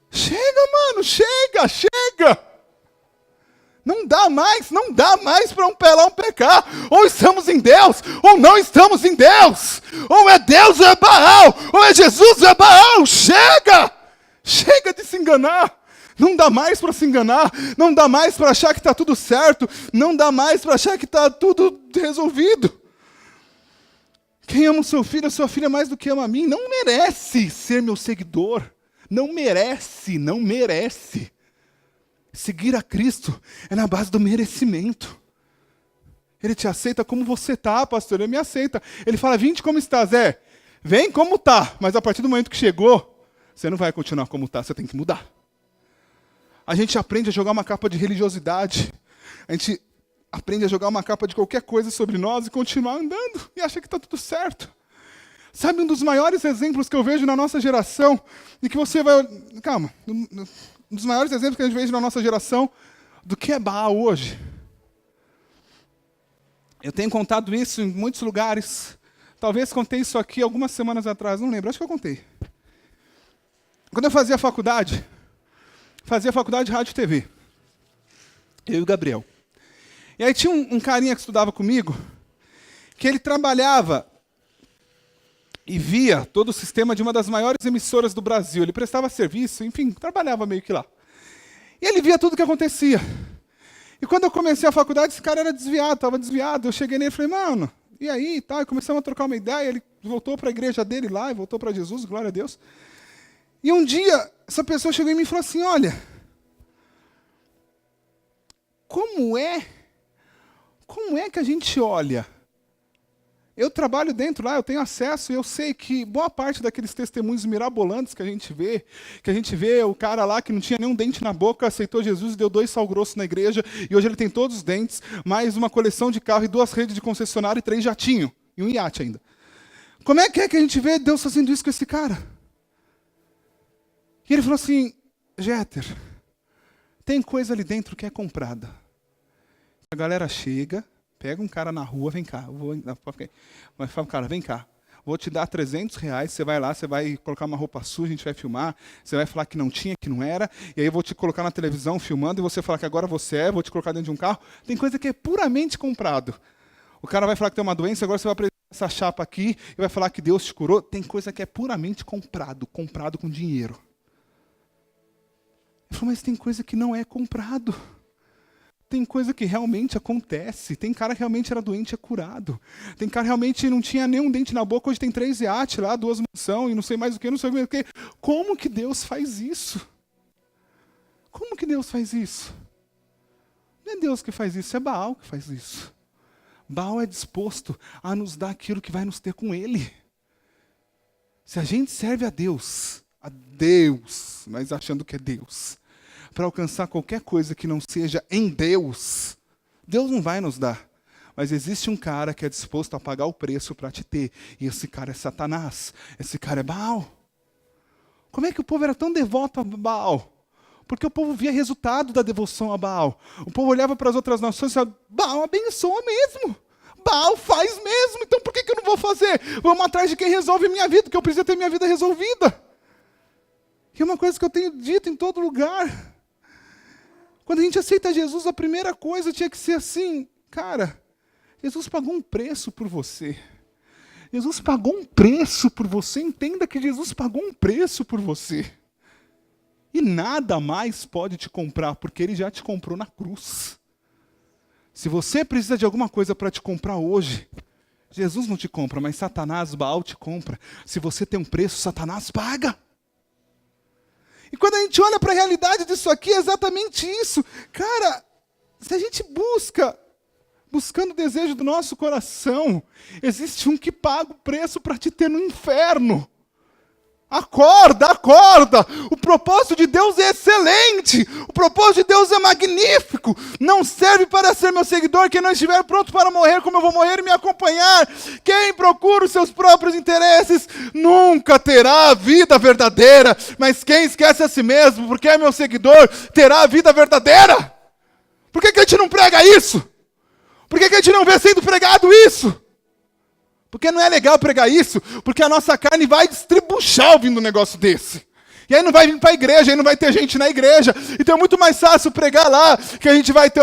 Chega, mano, chega. Não dá mais para um pelão pecar. Ou estamos em Deus, ou não estamos em Deus. Ou é Deus ou é Baal. Ou é Jesus ou é Baal. Chega de se enganar. Não dá mais para se enganar. Não dá mais para achar que está tudo certo. Não dá mais para achar que está tudo resolvido. Quem ama o seu filho ou sua filha mais do que ama a mim, não merece ser meu seguidor. Não merece. Seguir a Cristo é na base do merecimento. Ele te aceita como você está, pastor. Ele me aceita. Ele fala, vinde como estás. Vem como está. Mas a partir do momento que chegou, você não vai continuar como está. Você tem que mudar. A gente aprende a jogar uma capa de religiosidade. A gente aprende a jogar uma capa de qualquer coisa sobre nós e continuar andando. E acha que está tudo certo. Sabe um dos maiores exemplos que eu vejo na nossa geração, e que você vai... Calma. Um dos maiores exemplos que a gente vê na nossa geração do que é Baal hoje. Eu tenho contado isso em muitos lugares. Talvez contei isso aqui algumas semanas atrás, não lembro, acho que eu contei. Quando eu fazia faculdade de rádio e TV. Eu e o Gabriel. E aí tinha um carinha que estudava comigo, que ele trabalhava e via todo o sistema de uma das maiores emissoras do Brasil. Ele prestava serviço, enfim, trabalhava meio que lá. E ele via tudo o que acontecia. E quando eu comecei a faculdade, esse cara era desviado, estava desviado. Eu cheguei nele e falei, mano, e aí? Tá, e começamos a trocar uma ideia. Ele voltou para a igreja dele lá, e voltou para Jesus, glória a Deus. E um dia, essa pessoa chegou em mim e falou assim, olha, como é que a gente olha? Eu trabalho dentro lá, eu tenho acesso, e eu sei que boa parte daqueles testemunhos mirabolantes que a gente vê o cara lá que não tinha nenhum dente na boca, aceitou Jesus e deu 2 sal grosso na igreja, e hoje ele tem todos os dentes, mais uma coleção de carro e 2 redes de concessionário e 3 jatinhos, e um iate ainda. Como é que a gente vê Deus fazendo isso com esse cara? E ele falou assim, Jeter, tem coisa ali dentro que é comprada. A galera chega, pega um cara na rua, vem cá, vai falar, cara, vem cá, vou te dar R$300, você vai lá, você vai colocar uma roupa suja, a gente vai filmar, você vai falar que não tinha, que não era, e aí eu vou te colocar na televisão filmando, e você falar que agora você vou te colocar dentro de um carro. Tem coisa que é puramente comprado. O cara vai falar que tem uma doença, agora você vai apresentar essa chapa aqui, e vai falar que Deus te curou. Tem coisa que é puramente comprado com dinheiro. Ele falou, mas tem coisa que não é comprado. Tem coisa que realmente acontece. Tem cara que realmente era doente e é curado. Tem cara que realmente não tinha nenhum dente na boca, hoje tem 3 iates lá, 2 mansões e não sei mais o que, não sei o que. Como que Deus faz isso? Como que Deus faz isso? Não é Deus que faz isso, é Baal que faz isso. Baal é disposto a nos dar aquilo que vai nos ter com Ele. Se a gente serve a Deus, mas achando que é Deus, para alcançar qualquer coisa que não seja em Deus, Deus não vai nos dar. Mas existe um cara que é disposto a pagar o preço para te ter. E esse cara é Satanás. Esse cara é Baal. Como é que o povo era tão devoto a Baal? Porque o povo via resultado da devoção a Baal. O povo olhava para as outras nações e falava, Baal abençoa mesmo. Baal faz mesmo. Então por que eu não vou fazer? Vamos atrás de quem resolve minha vida, porque eu preciso ter minha vida resolvida. E é uma coisa que eu tenho dito em todo lugar. Quando a gente aceita Jesus, a primeira coisa tinha que ser assim, cara, Jesus pagou um preço por você. Jesus pagou um preço por você. Entenda que Jesus pagou um preço por você. E nada mais pode te comprar, porque Ele já te comprou na cruz. Se você precisa de alguma coisa para te comprar hoje, Jesus não te compra, mas Satanás, Baal, te compra. Se você tem um preço, Satanás paga. E quando a gente olha para a realidade disso aqui, é exatamente isso. Cara, se a gente buscando o desejo do nosso coração, existe um que paga o preço para te ter no inferno. Acorda, acorda! O propósito de Deus é excelente! O propósito de Deus é magnífico! Não serve para ser meu seguidor quem não estiver pronto para morrer como eu vou morrer e me acompanhar. Quem procura os seus próprios interesses nunca terá a vida verdadeira. Mas quem esquece a si mesmo, porque é meu seguidor, terá a vida verdadeira. Por que a gente não prega isso? Por que a gente não vê sendo pregado isso? Porque não é legal pregar isso, porque a nossa carne vai destribuchar ouvindo um negócio desse. E aí não vai vir para a igreja, aí não vai ter gente na igreja. Então é muito mais fácil pregar lá, que a gente vai ter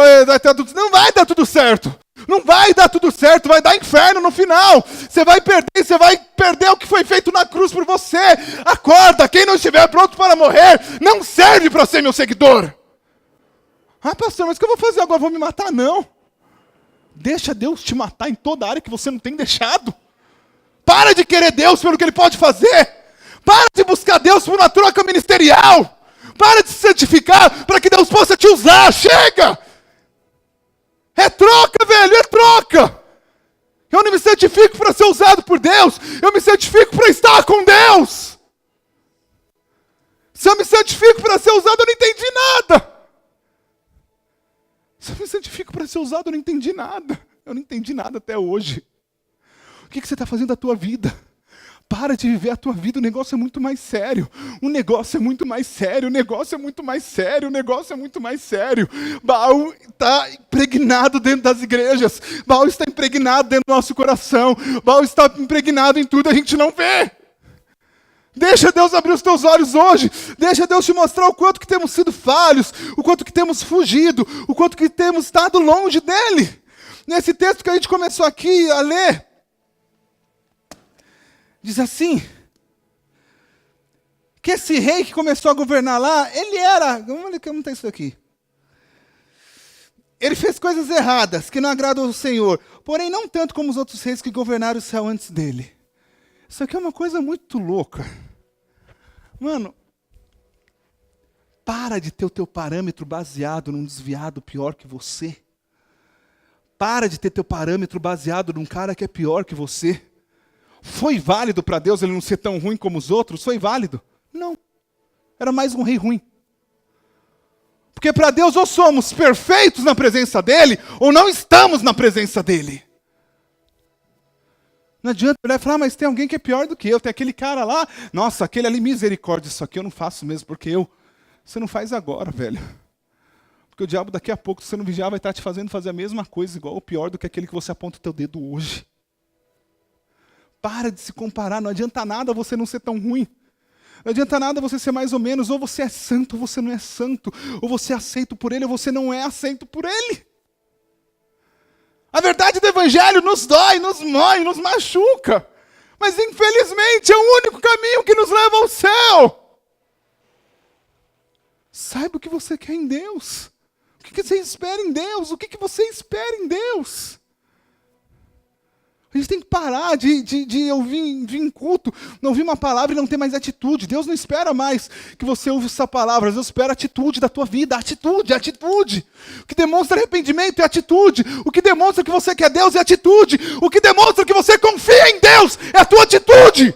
tudo. Não vai dar tudo certo. Não vai dar tudo certo, vai dar inferno no final. Você vai perder o que foi feito na cruz por você. Acorda, quem não estiver pronto para morrer, não serve para ser meu seguidor. Ah, pastor, mas o que eu vou fazer agora? Vou me matar? Não. Deixa Deus te matar em toda área que você não tem deixado. Para de querer Deus pelo que Ele pode fazer. Para de buscar Deus por uma troca ministerial. Para de se santificar para que Deus possa te usar. Chega! É troca, velho, é troca. Eu não me santifico para ser usado por Deus. Eu me santifico para estar com Deus. Se eu me santifico para ser usado, eu não entendi nada. Se eu me santifico para ser usado, eu não entendi nada. Eu não entendi nada até hoje. O que você está fazendo da tua vida? Para de viver a tua vida, o negócio é muito mais sério. O negócio é muito mais sério, o negócio é muito mais sério, o negócio é muito mais sério. Baal está impregnado dentro das igrejas. Baal está impregnado dentro do nosso coração. Baal está impregnado em tudo, a gente não vê. Deixa Deus abrir os teus olhos hoje. Deixa Deus te mostrar o quanto que temos sido falhos, o quanto que temos fugido, o quanto que temos estado longe dEle. Nesse texto que a gente começou aqui a ler, diz assim, que esse rei que começou a governar lá, ele era, vamos ler como está isso aqui. Ele fez coisas erradas, que não agradam ao Senhor, porém não tanto como os outros reis que governaram o céu antes dele. Isso aqui é uma coisa muito louca. Mano, para de ter o teu parâmetro baseado num desviado pior que você. Para de ter teu parâmetro baseado num cara que é pior que você. Foi válido para Deus ele não ser tão ruim como os outros? Foi válido? Não. Era mais um rei ruim. Porque para Deus ou somos perfeitos na presença dEle, ou não estamos na presença dEle. Não adianta olhar e falar, mas tem alguém que é pior do que eu. Tem aquele cara lá, nossa, aquele ali, misericórdia, isso aqui eu não faço mesmo, porque você não faz agora, velho. Porque o diabo daqui a pouco, se você não vigiar, vai estar te fazendo fazer a mesma coisa, igual ou pior do que aquele que você aponta o teu dedo hoje. Para de se comparar, não adianta nada você não ser tão ruim. Não adianta nada você ser mais ou menos, ou você é santo, ou você não é santo. Ou você é aceito por Ele, ou você não é aceito por Ele. A verdade do Evangelho nos dói, nos mói, nos machuca. Mas infelizmente é o único caminho que nos leva ao céu. Saiba o que você quer em Deus. O que você espera em Deus? O que você espera em Deus? A gente tem que parar de ouvir em culto, não ouvir uma palavra e não ter mais atitude. Deus não espera mais que você ouve essa palavra. Deus espera a atitude da tua vida. Atitude. O que demonstra arrependimento é atitude. O que demonstra que você quer Deus é atitude. O que demonstra que você confia em Deus é a tua atitude.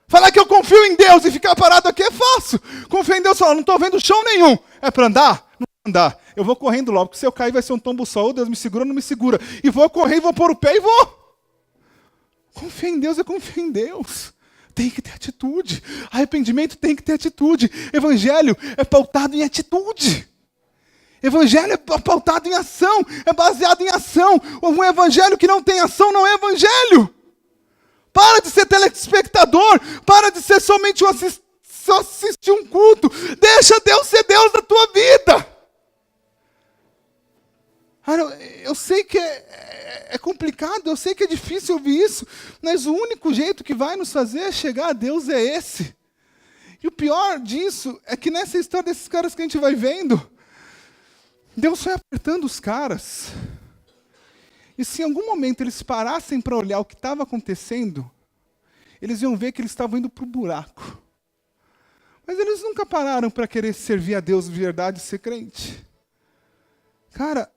Falar que eu confio em Deus e ficar parado aqui é fácil. Confiar em Deus e falar, não estou vendo chão nenhum. É para andar? Não andar. Eu vou correndo logo, porque se eu cair vai ser um tombo só. Oh, Deus me segura, não me segura. E vou correr, vou pôr o pé e vou. Confiar em Deus é confiar em Deus. Tem que ter atitude. Arrependimento tem que ter atitude. Evangelho é pautado em atitude. Evangelho é pautado em ação. É baseado em ação. Um evangelho que não tem ação não é evangelho. Para de ser telespectador. Para de ser somente só assistir um culto. Deixa Deus ser Deus da tua vida. Eu sei que é é complicado, eu sei que é difícil ouvir isso, mas o único jeito que vai nos fazer chegar a Deus é esse. E o pior disso é que nessa história desses caras que a gente vai vendo, Deus foi apertando os caras. E se em algum momento eles parassem para olhar o que estava acontecendo, eles iam ver que eles estavam indo para o buraco. Mas eles nunca pararam para querer servir a Deus de verdade e ser crente. Cara,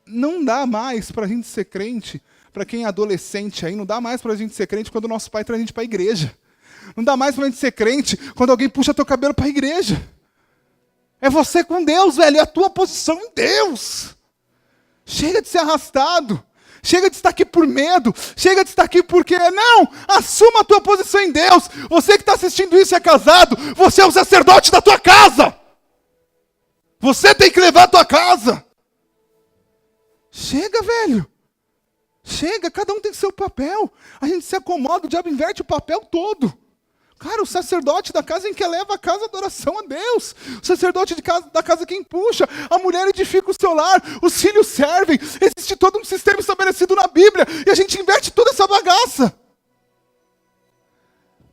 não dá mais para a gente ser crente, para quem é adolescente aí, não dá mais para a gente ser crente quando o nosso pai traz a gente para a igreja. Não dá mais para a gente ser crente quando alguém puxa teu cabelo para a igreja. É você com Deus, velho, é a tua posição em Deus. Chega de ser arrastado. Chega de estar aqui por medo. Chega de estar aqui porque... Não! Assuma a tua posição em Deus. Você que está assistindo isso é casado. Você é o sacerdote da tua casa. Você tem que levar a tua casa. Chega, velho. Chega, cada um tem seu papel. A gente se acomoda, o diabo inverte o papel todo. Cara, o sacerdote da casa é quem leva a casa a adoração a Deus. O sacerdote da casa é quem puxa. A mulher edifica o seu lar. Os filhos servem. Existe todo um sistema estabelecido na Bíblia. E a gente inverte toda essa bagaça.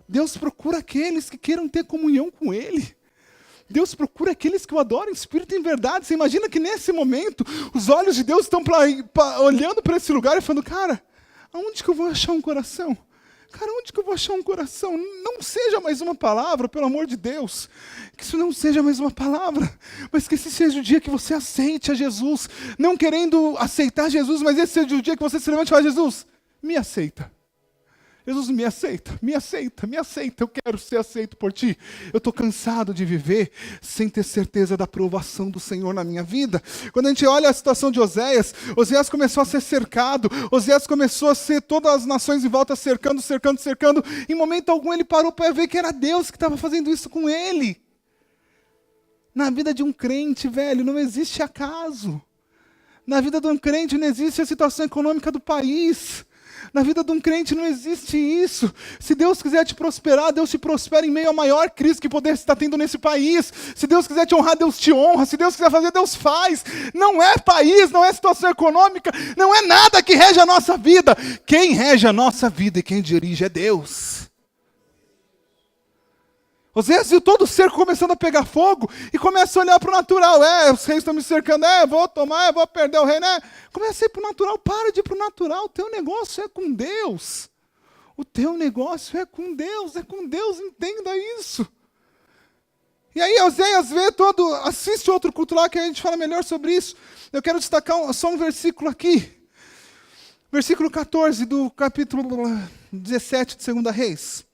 Deus procura aqueles que queiram ter comunhão com Ele. Deus procura aqueles que o adoram em espírito e em verdade. Você imagina que nesse momento, os olhos de Deus estão olhando para esse lugar e falando, cara, aonde que eu vou achar um coração? Cara, onde que eu vou achar um coração? Não seja mais uma palavra, pelo amor de Deus. Que isso não seja mais uma palavra, mas que esse seja o dia que você aceite a Jesus. Não querendo aceitar Jesus, mas esse seja o dia que você se levante e fala, Jesus, me aceita. Jesus, me aceita, me aceita, me aceita. Eu quero ser aceito por ti. Eu estou cansado de viver sem ter certeza da aprovação do Senhor na minha vida. Quando a gente olha a situação de Oséias, Oséias começou a ser cercado. Oséias começou a ser todas as nações em volta cercando. Em momento algum ele parou para ver que era Deus que estava fazendo isso com ele. Na vida de um crente, velho, não existe acaso. Na vida de um crente não existe a situação econômica do país. Na vida de um crente não existe isso. Se Deus quiser te prosperar, Deus te prospera em meio à maior crise que poder estar tendo nesse país. Se Deus quiser te honrar, Deus te honra. Se Deus quiser fazer, Deus faz. Não é país, não é situação econômica, não é nada que rege a nossa vida. Quem rege a nossa vida e quem dirige é Deus. Oséias viu todo o cerco começando a pegar fogo e começa a olhar para o natural. Os reis estão me cercando, vou tomar, vou perder o rei, né? Começa a ir para o natural, para de ir para o natural. O teu negócio é com Deus. O teu negócio é com Deus, entenda isso. E aí Oséias vê assiste outro culto lá que a gente fala melhor sobre isso. Eu quero destacar só um versículo aqui. Versículo 14 do capítulo 17 de 2 Reis.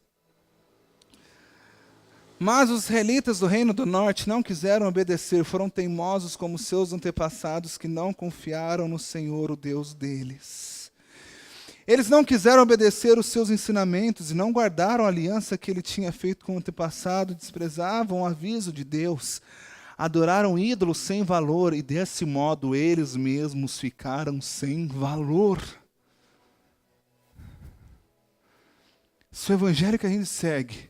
Mas os israelitas do reino do norte não quiseram obedecer, foram teimosos como seus antepassados que não confiaram no Senhor, o Deus deles. Eles não quiseram obedecer os seus ensinamentos e não guardaram a aliança que ele tinha feito com o antepassado, desprezavam o aviso de Deus, adoraram ídolos sem valor e desse modo eles mesmos ficaram sem valor. Se o evangelho que a gente segue,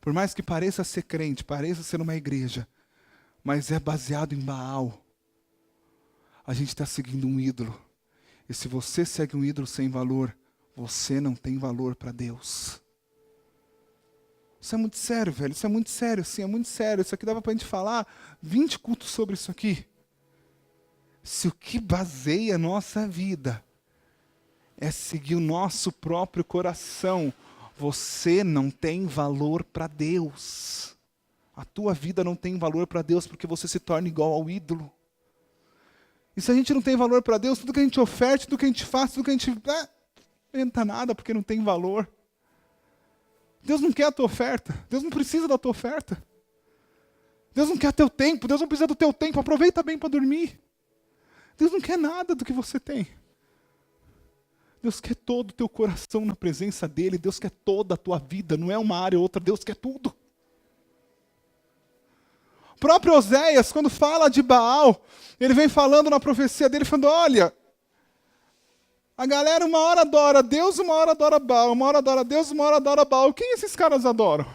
por mais que pareça ser crente, pareça ser uma igreja, mas é baseado em Baal, a gente está seguindo um ídolo. E se você segue um ídolo sem valor, você não tem valor para Deus. Isso é muito sério, velho. Isso é muito sério, sim, é muito sério. Isso aqui dava para a gente falar 20 cultos sobre isso aqui. Se o que baseia a nossa vida é seguir o nosso próprio coração, você não tem valor para Deus. A tua vida não tem valor para Deus porque você se torna igual ao ídolo. E se a gente não tem valor para Deus, tudo que a gente oferta, tudo que a gente faz, tudo que a gente... não inventa nada porque não tem valor. Deus não quer a tua oferta. Deus não precisa da tua oferta. Deus não quer teu tempo. Deus não precisa do teu tempo. Aproveita bem para dormir. Deus não quer nada do que você tem. Deus quer todo o teu coração na presença dEle. Deus quer toda a tua vida. Não é uma área ou outra. Deus quer tudo. O próprio Oséias, quando fala de Baal, ele vem falando na profecia dele, falando, olha, a galera uma hora adora Deus, uma hora adora Baal. Uma hora adora Deus, uma hora adora Baal. Quem esses caras adoram?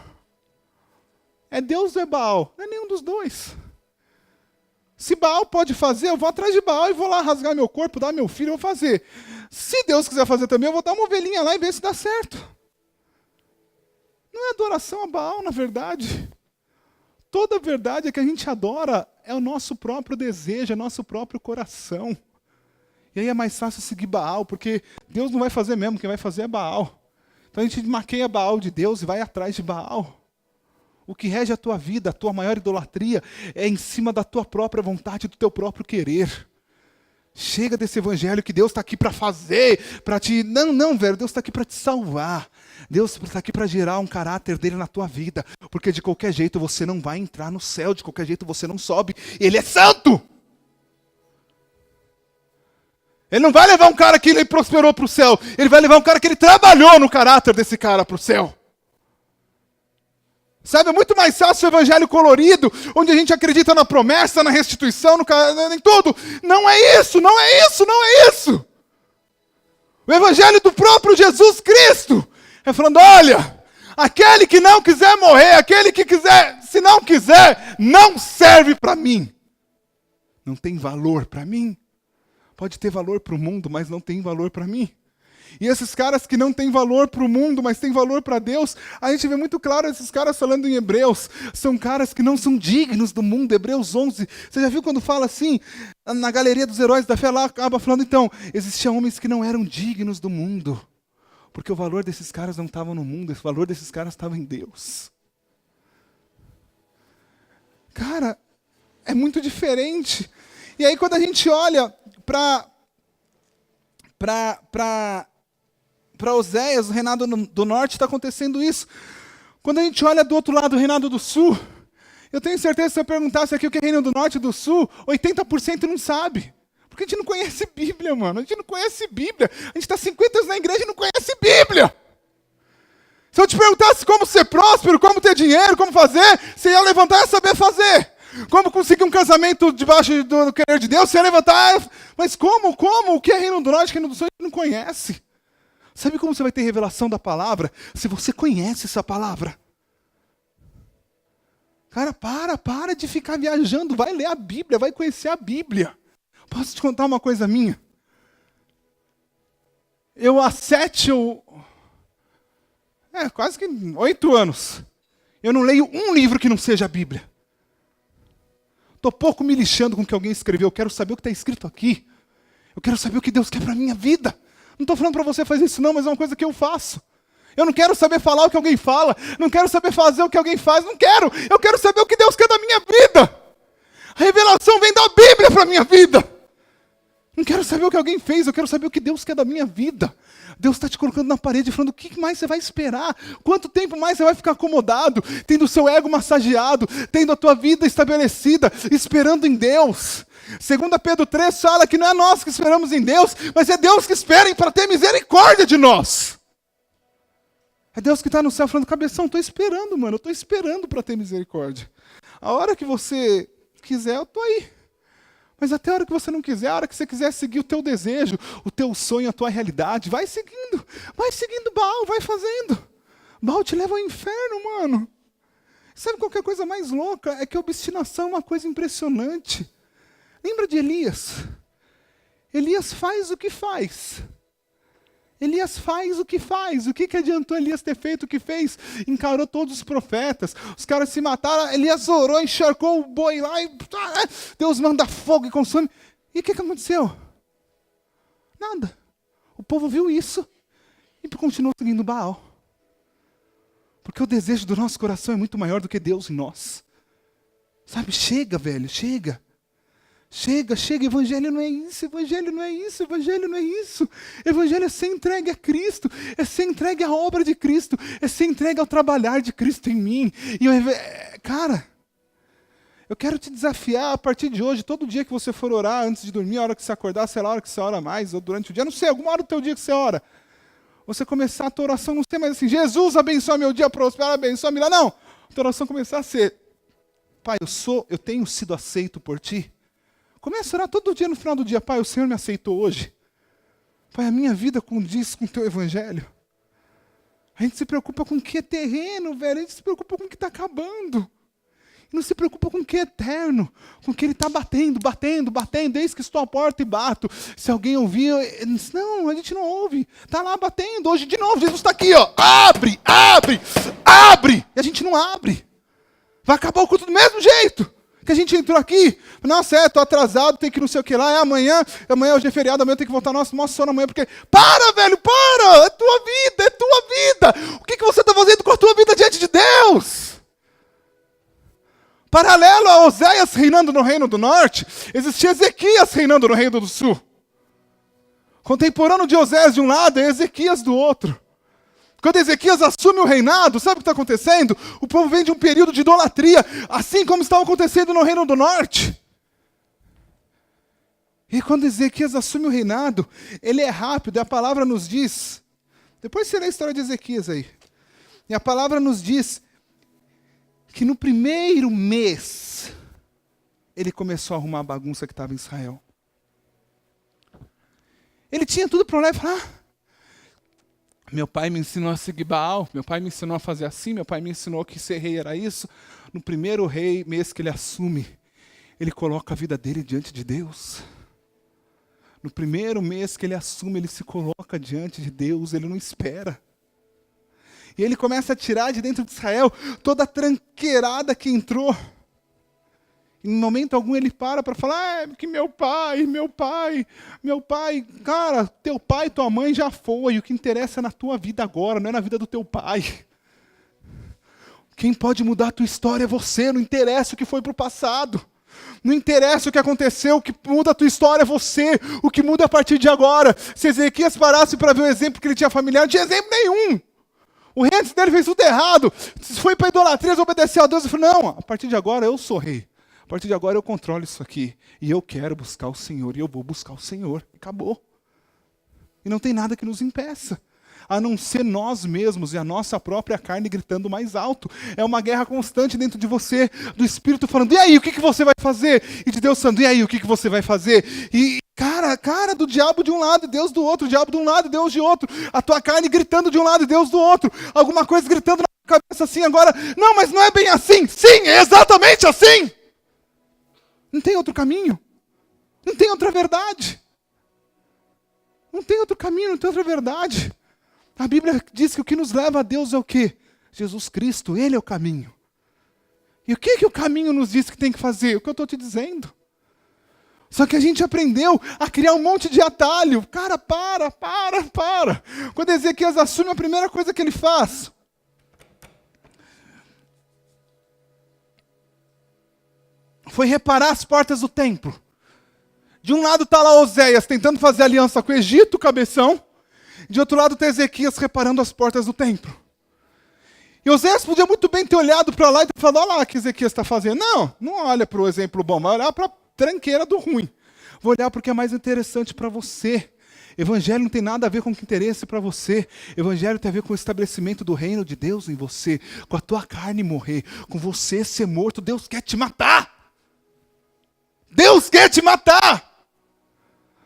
É Deus ou é Baal? Não é nenhum dos dois. Se Baal pode fazer, eu vou atrás de Baal e vou lá rasgar meu corpo, dar meu filho, eu vou fazer. Se Deus quiser fazer também, eu vou dar uma ovelhinha lá e ver se dá certo. Não é adoração a Baal, na verdade. Toda a verdade é que a gente adora é o nosso próprio desejo, é o nosso próprio coração. E aí é mais fácil seguir Baal, porque Deus não vai fazer mesmo, quem vai fazer é Baal. Então a gente maqueia Baal de Deus e vai atrás de Baal. O que rege a tua vida, a tua maior idolatria, é em cima da tua própria vontade, do teu próprio querer. Chega desse evangelho que Deus está aqui para fazer, para te... Não, velho, Deus está aqui para te salvar. Deus está aqui para gerar um caráter dele na tua vida. Porque de qualquer jeito você não vai entrar no céu, de qualquer jeito você não sobe. Ele é santo! Ele não vai levar um cara que ele prosperou para o céu. Ele vai levar um cara que ele trabalhou no caráter desse cara para o céu. Sabe, é muito mais fácil o evangelho colorido, onde a gente acredita na promessa, na restituição, em tudo. Não é isso, não é isso, não é isso. O evangelho do próprio Jesus Cristo é falando, olha, aquele que não quiser morrer, aquele que quiser, se não quiser, não serve para mim. Não tem valor para mim. Pode ter valor para o mundo, mas não tem valor para mim. E esses caras que não têm valor para o mundo, mas têm valor para Deus, a gente vê muito claro esses caras falando em Hebreus, são caras que não são dignos do mundo, Hebreus 11. Você já viu quando fala assim, na galeria dos heróis da fé, lá acaba falando, então, existiam homens que não eram dignos do mundo, porque o valor desses caras não estava no mundo, o valor desses caras estava em Deus. Cara, é muito diferente. E aí quando a gente olha para Oséias, o reinado do norte, está acontecendo isso. Quando a gente olha do outro lado, o reinado do sul, eu tenho certeza que se eu perguntasse aqui o que é reino do norte e do sul, 80% não sabe. Porque a gente não conhece Bíblia, mano. A gente não conhece Bíblia. A gente está 50 anos na igreja e não conhece Bíblia. Se eu te perguntasse como ser próspero, como ter dinheiro, como fazer, você ia levantar e saber fazer. Como conseguir um casamento debaixo do querer de Deus, você ia levantar. Mas como? O que é reino do norte e reino do sul? A gente não conhece. Sabe como você vai ter revelação da palavra? Se você conhece essa palavra. Cara, para de ficar viajando. Vai ler a Bíblia, vai conhecer a Bíblia. Posso te contar uma coisa minha? Eu há quase que 8 anos, eu não leio um livro que não seja a Bíblia. Estou pouco me lixando com o que alguém escreveu. Eu quero saber o que está escrito aqui. Eu quero saber o que Deus quer para a minha vida. Não estou falando para você fazer isso não, mas é uma coisa que eu faço. Eu não quero saber falar o que alguém fala. Não quero saber fazer o que alguém faz. Não quero. Eu quero saber o que Deus quer da minha vida. A revelação vem da Bíblia para a minha vida. Não quero saber o que alguém fez. Eu quero saber o que Deus quer da minha vida. Deus está te colocando na parede falando o que mais você vai esperar. Quanto tempo mais você vai ficar acomodado, tendo o seu ego massageado, tendo a tua vida estabelecida, esperando em Deus. 2 Pedro 3 fala que não é nós que esperamos em Deus, mas é Deus que espera para ter misericórdia de nós. É Deus que está no céu falando, cabeção, estou esperando, mano, eu estou esperando para ter misericórdia. A hora que você quiser, eu estou aí. Mas até a hora que você não quiser, a hora que você quiser seguir o teu desejo, o teu sonho, a tua realidade, vai seguindo Baal, vai fazendo. Baal te leva ao inferno, mano. Sabe qual que é a coisa mais louca? É que a obstinação é uma coisa impressionante. Lembra de Elias? Elias faz o que faz. Elias faz o que faz. O que adiantou Elias ter feito o que fez? Encarou todos os profetas. Os caras se mataram. Elias orou, encharcou o boi lá. E Deus manda fogo e consome. E o que aconteceu? Nada. O povo viu isso e continuou seguindo Baal. Porque o desejo do nosso coração é muito maior do que Deus em nós. Sabe, chega, velho, chega. Chega, evangelho não é isso, evangelho não é isso, evangelho não é isso. Evangelho é ser entregue a Cristo, é ser entregue à obra de Cristo, é ser entregue ao trabalhar de Cristo em mim. Cara, eu quero te desafiar a partir de hoje, todo dia que você for orar, antes de dormir, a hora que você acordar, sei lá, a hora que você ora mais, ou durante o dia, não sei, alguma hora do teu dia que você ora, você começar a tua oração, não sei mais assim, Jesus abençoa meu dia, prospera, abençoa-me lá, não. A tua oração começar a ser, Pai, eu tenho sido aceito por Ti. Comece a orar todo dia no final do dia. Pai, o Senhor me aceitou hoje. Pai, a minha vida condiz com o Teu Evangelho. A gente se preocupa com o que é terreno, velho. A gente se preocupa com o que está acabando. E não se preocupa com o que é eterno, com o que ele está batendo, eis que estou à porta e bato. Se alguém ouvir, não, a gente não ouve. Está lá batendo, hoje de novo, Jesus está aqui, ó. Abre, abre, abre. E a gente não abre. Vai acabar o culto do mesmo jeito que a gente entrou aqui. Nossa, estou atrasado, tem que não sei o que lá, amanhã hoje é feriado, amanhã tem que voltar, nossa sono amanhã, porque... Para, velho, para! É tua vida! O que você está fazendo com a tua vida diante de Deus? Paralelo a Oséias reinando no reino do norte, existia Ezequias reinando no reino do sul. Contemporâneo de Oséias de um lado e Ezequias do outro. Quando Ezequias assume o reinado, sabe o que está acontecendo? O povo vem de um período de idolatria, assim como estava acontecendo no reino do norte. E quando Ezequias assume o reinado, ele é rápido, e a palavra nos diz, depois você lê a história de Ezequias aí, e a palavra nos diz que no primeiro mês, ele começou a arrumar a bagunça que estava em Israel. Ele tinha tudo para olhar e falar, meu pai me ensinou a seguir Baal, meu pai me ensinou a fazer assim, meu pai me ensinou que ser rei era isso. No primeiro mês que ele assume, ele coloca a vida dele diante de Deus. No primeiro mês que ele assume, ele se coloca diante de Deus, ele não espera. E ele começa a tirar de dentro de Israel toda a tranqueirada que entrou. Em momento algum ele para falar, que meu pai, cara, teu pai e tua mãe já foi, o que interessa é na tua vida agora, não é na vida do teu pai. Quem pode mudar a tua história é você, não interessa o que foi para o passado. Não interessa o que aconteceu, o que muda a tua história é você, o que muda a partir de agora. Se Ezequias parasse para ver o exemplo que ele tinha familiar, não tinha exemplo nenhum. O rei antes dele fez tudo errado, foi para idolatria, obedecer a Deus, ele falou, não, a partir de agora eu sou rei. A partir de agora eu controlo isso aqui. E eu quero buscar o Senhor. E eu vou buscar o Senhor. Acabou. E não tem nada que nos impeça. A não ser nós mesmos e a nossa própria carne gritando mais alto. É uma guerra constante dentro de você. Do Espírito falando, e aí, o que você vai fazer? E de Deus falando, e aí, o que você vai fazer? E cara do diabo de um lado e Deus do outro. O diabo de um lado e Deus de outro. A tua carne gritando de um lado e Deus do outro. Alguma coisa gritando na cabeça assim agora. Não, mas não é bem assim. Sim, é exatamente assim. Não tem outro caminho. Não tem outra verdade. Não tem outro caminho, não tem outra verdade. A Bíblia diz que o que nos leva a Deus é o quê? Jesus Cristo, Ele é o caminho. E o que o caminho nos diz que tem que fazer? O que eu estou te dizendo. Só que a gente aprendeu a criar um monte de atalho. Cara, para. Quando Ezequias assume, a primeira coisa que ele faz... foi reparar as portas do templo. De um lado está lá Oséias tentando fazer aliança com o Egito, cabeção. De outro lado está Ezequias reparando as portas do templo. E Oséias podia muito bem ter olhado para lá e ter falado, olha lá o que Ezequias está fazendo. Não olha para o exemplo bom, vai olhar para a tranqueira do ruim. Vou olhar porque é mais interessante para você. Evangelho não tem nada a ver com o que interessa para você. Evangelho tem a ver com o estabelecimento do reino de Deus em você. Com a tua carne morrer, com você ser morto. Deus quer te matar. Deus quer te matar.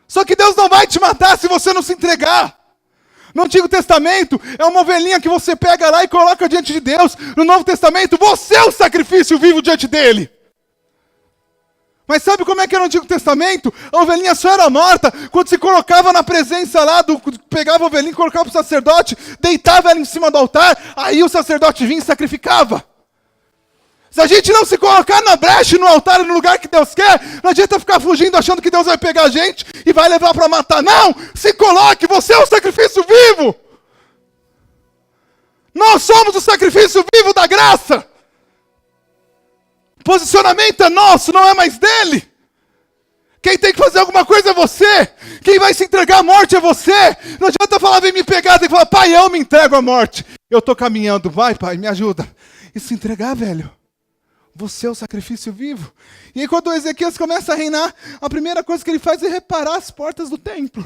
Só que Deus não vai te matar se você não se entregar. No Antigo Testamento, é uma ovelhinha que você pega lá e coloca diante de Deus. No Novo Testamento, você é o sacrifício vivo diante dele. Mas sabe como é que era no Antigo Testamento? A ovelhinha só era morta quando se colocava na presença lá, pegava a ovelhinha, colocava para o sacerdote, deitava ela em cima do altar, aí o sacerdote vinha e sacrificava. Se a gente não se colocar na brecha, no altar, no lugar que Deus quer, não adianta ficar fugindo achando que Deus vai pegar a gente e vai levar para matar. Não! Se coloque, você é o sacrifício vivo! Nós somos o sacrifício vivo da graça! O posicionamento é nosso, não é mais dele! Quem tem que fazer alguma coisa é você! Quem vai se entregar à morte é você! Não adianta falar, vem me pegar, tem que falar, pai, eu me entrego à morte. Eu estou caminhando, vai pai, me ajuda. E se entregar, velho. Você é o sacrifício vivo. E aí quando Ezequias começa a reinar, a primeira coisa que ele faz é reparar as portas do templo.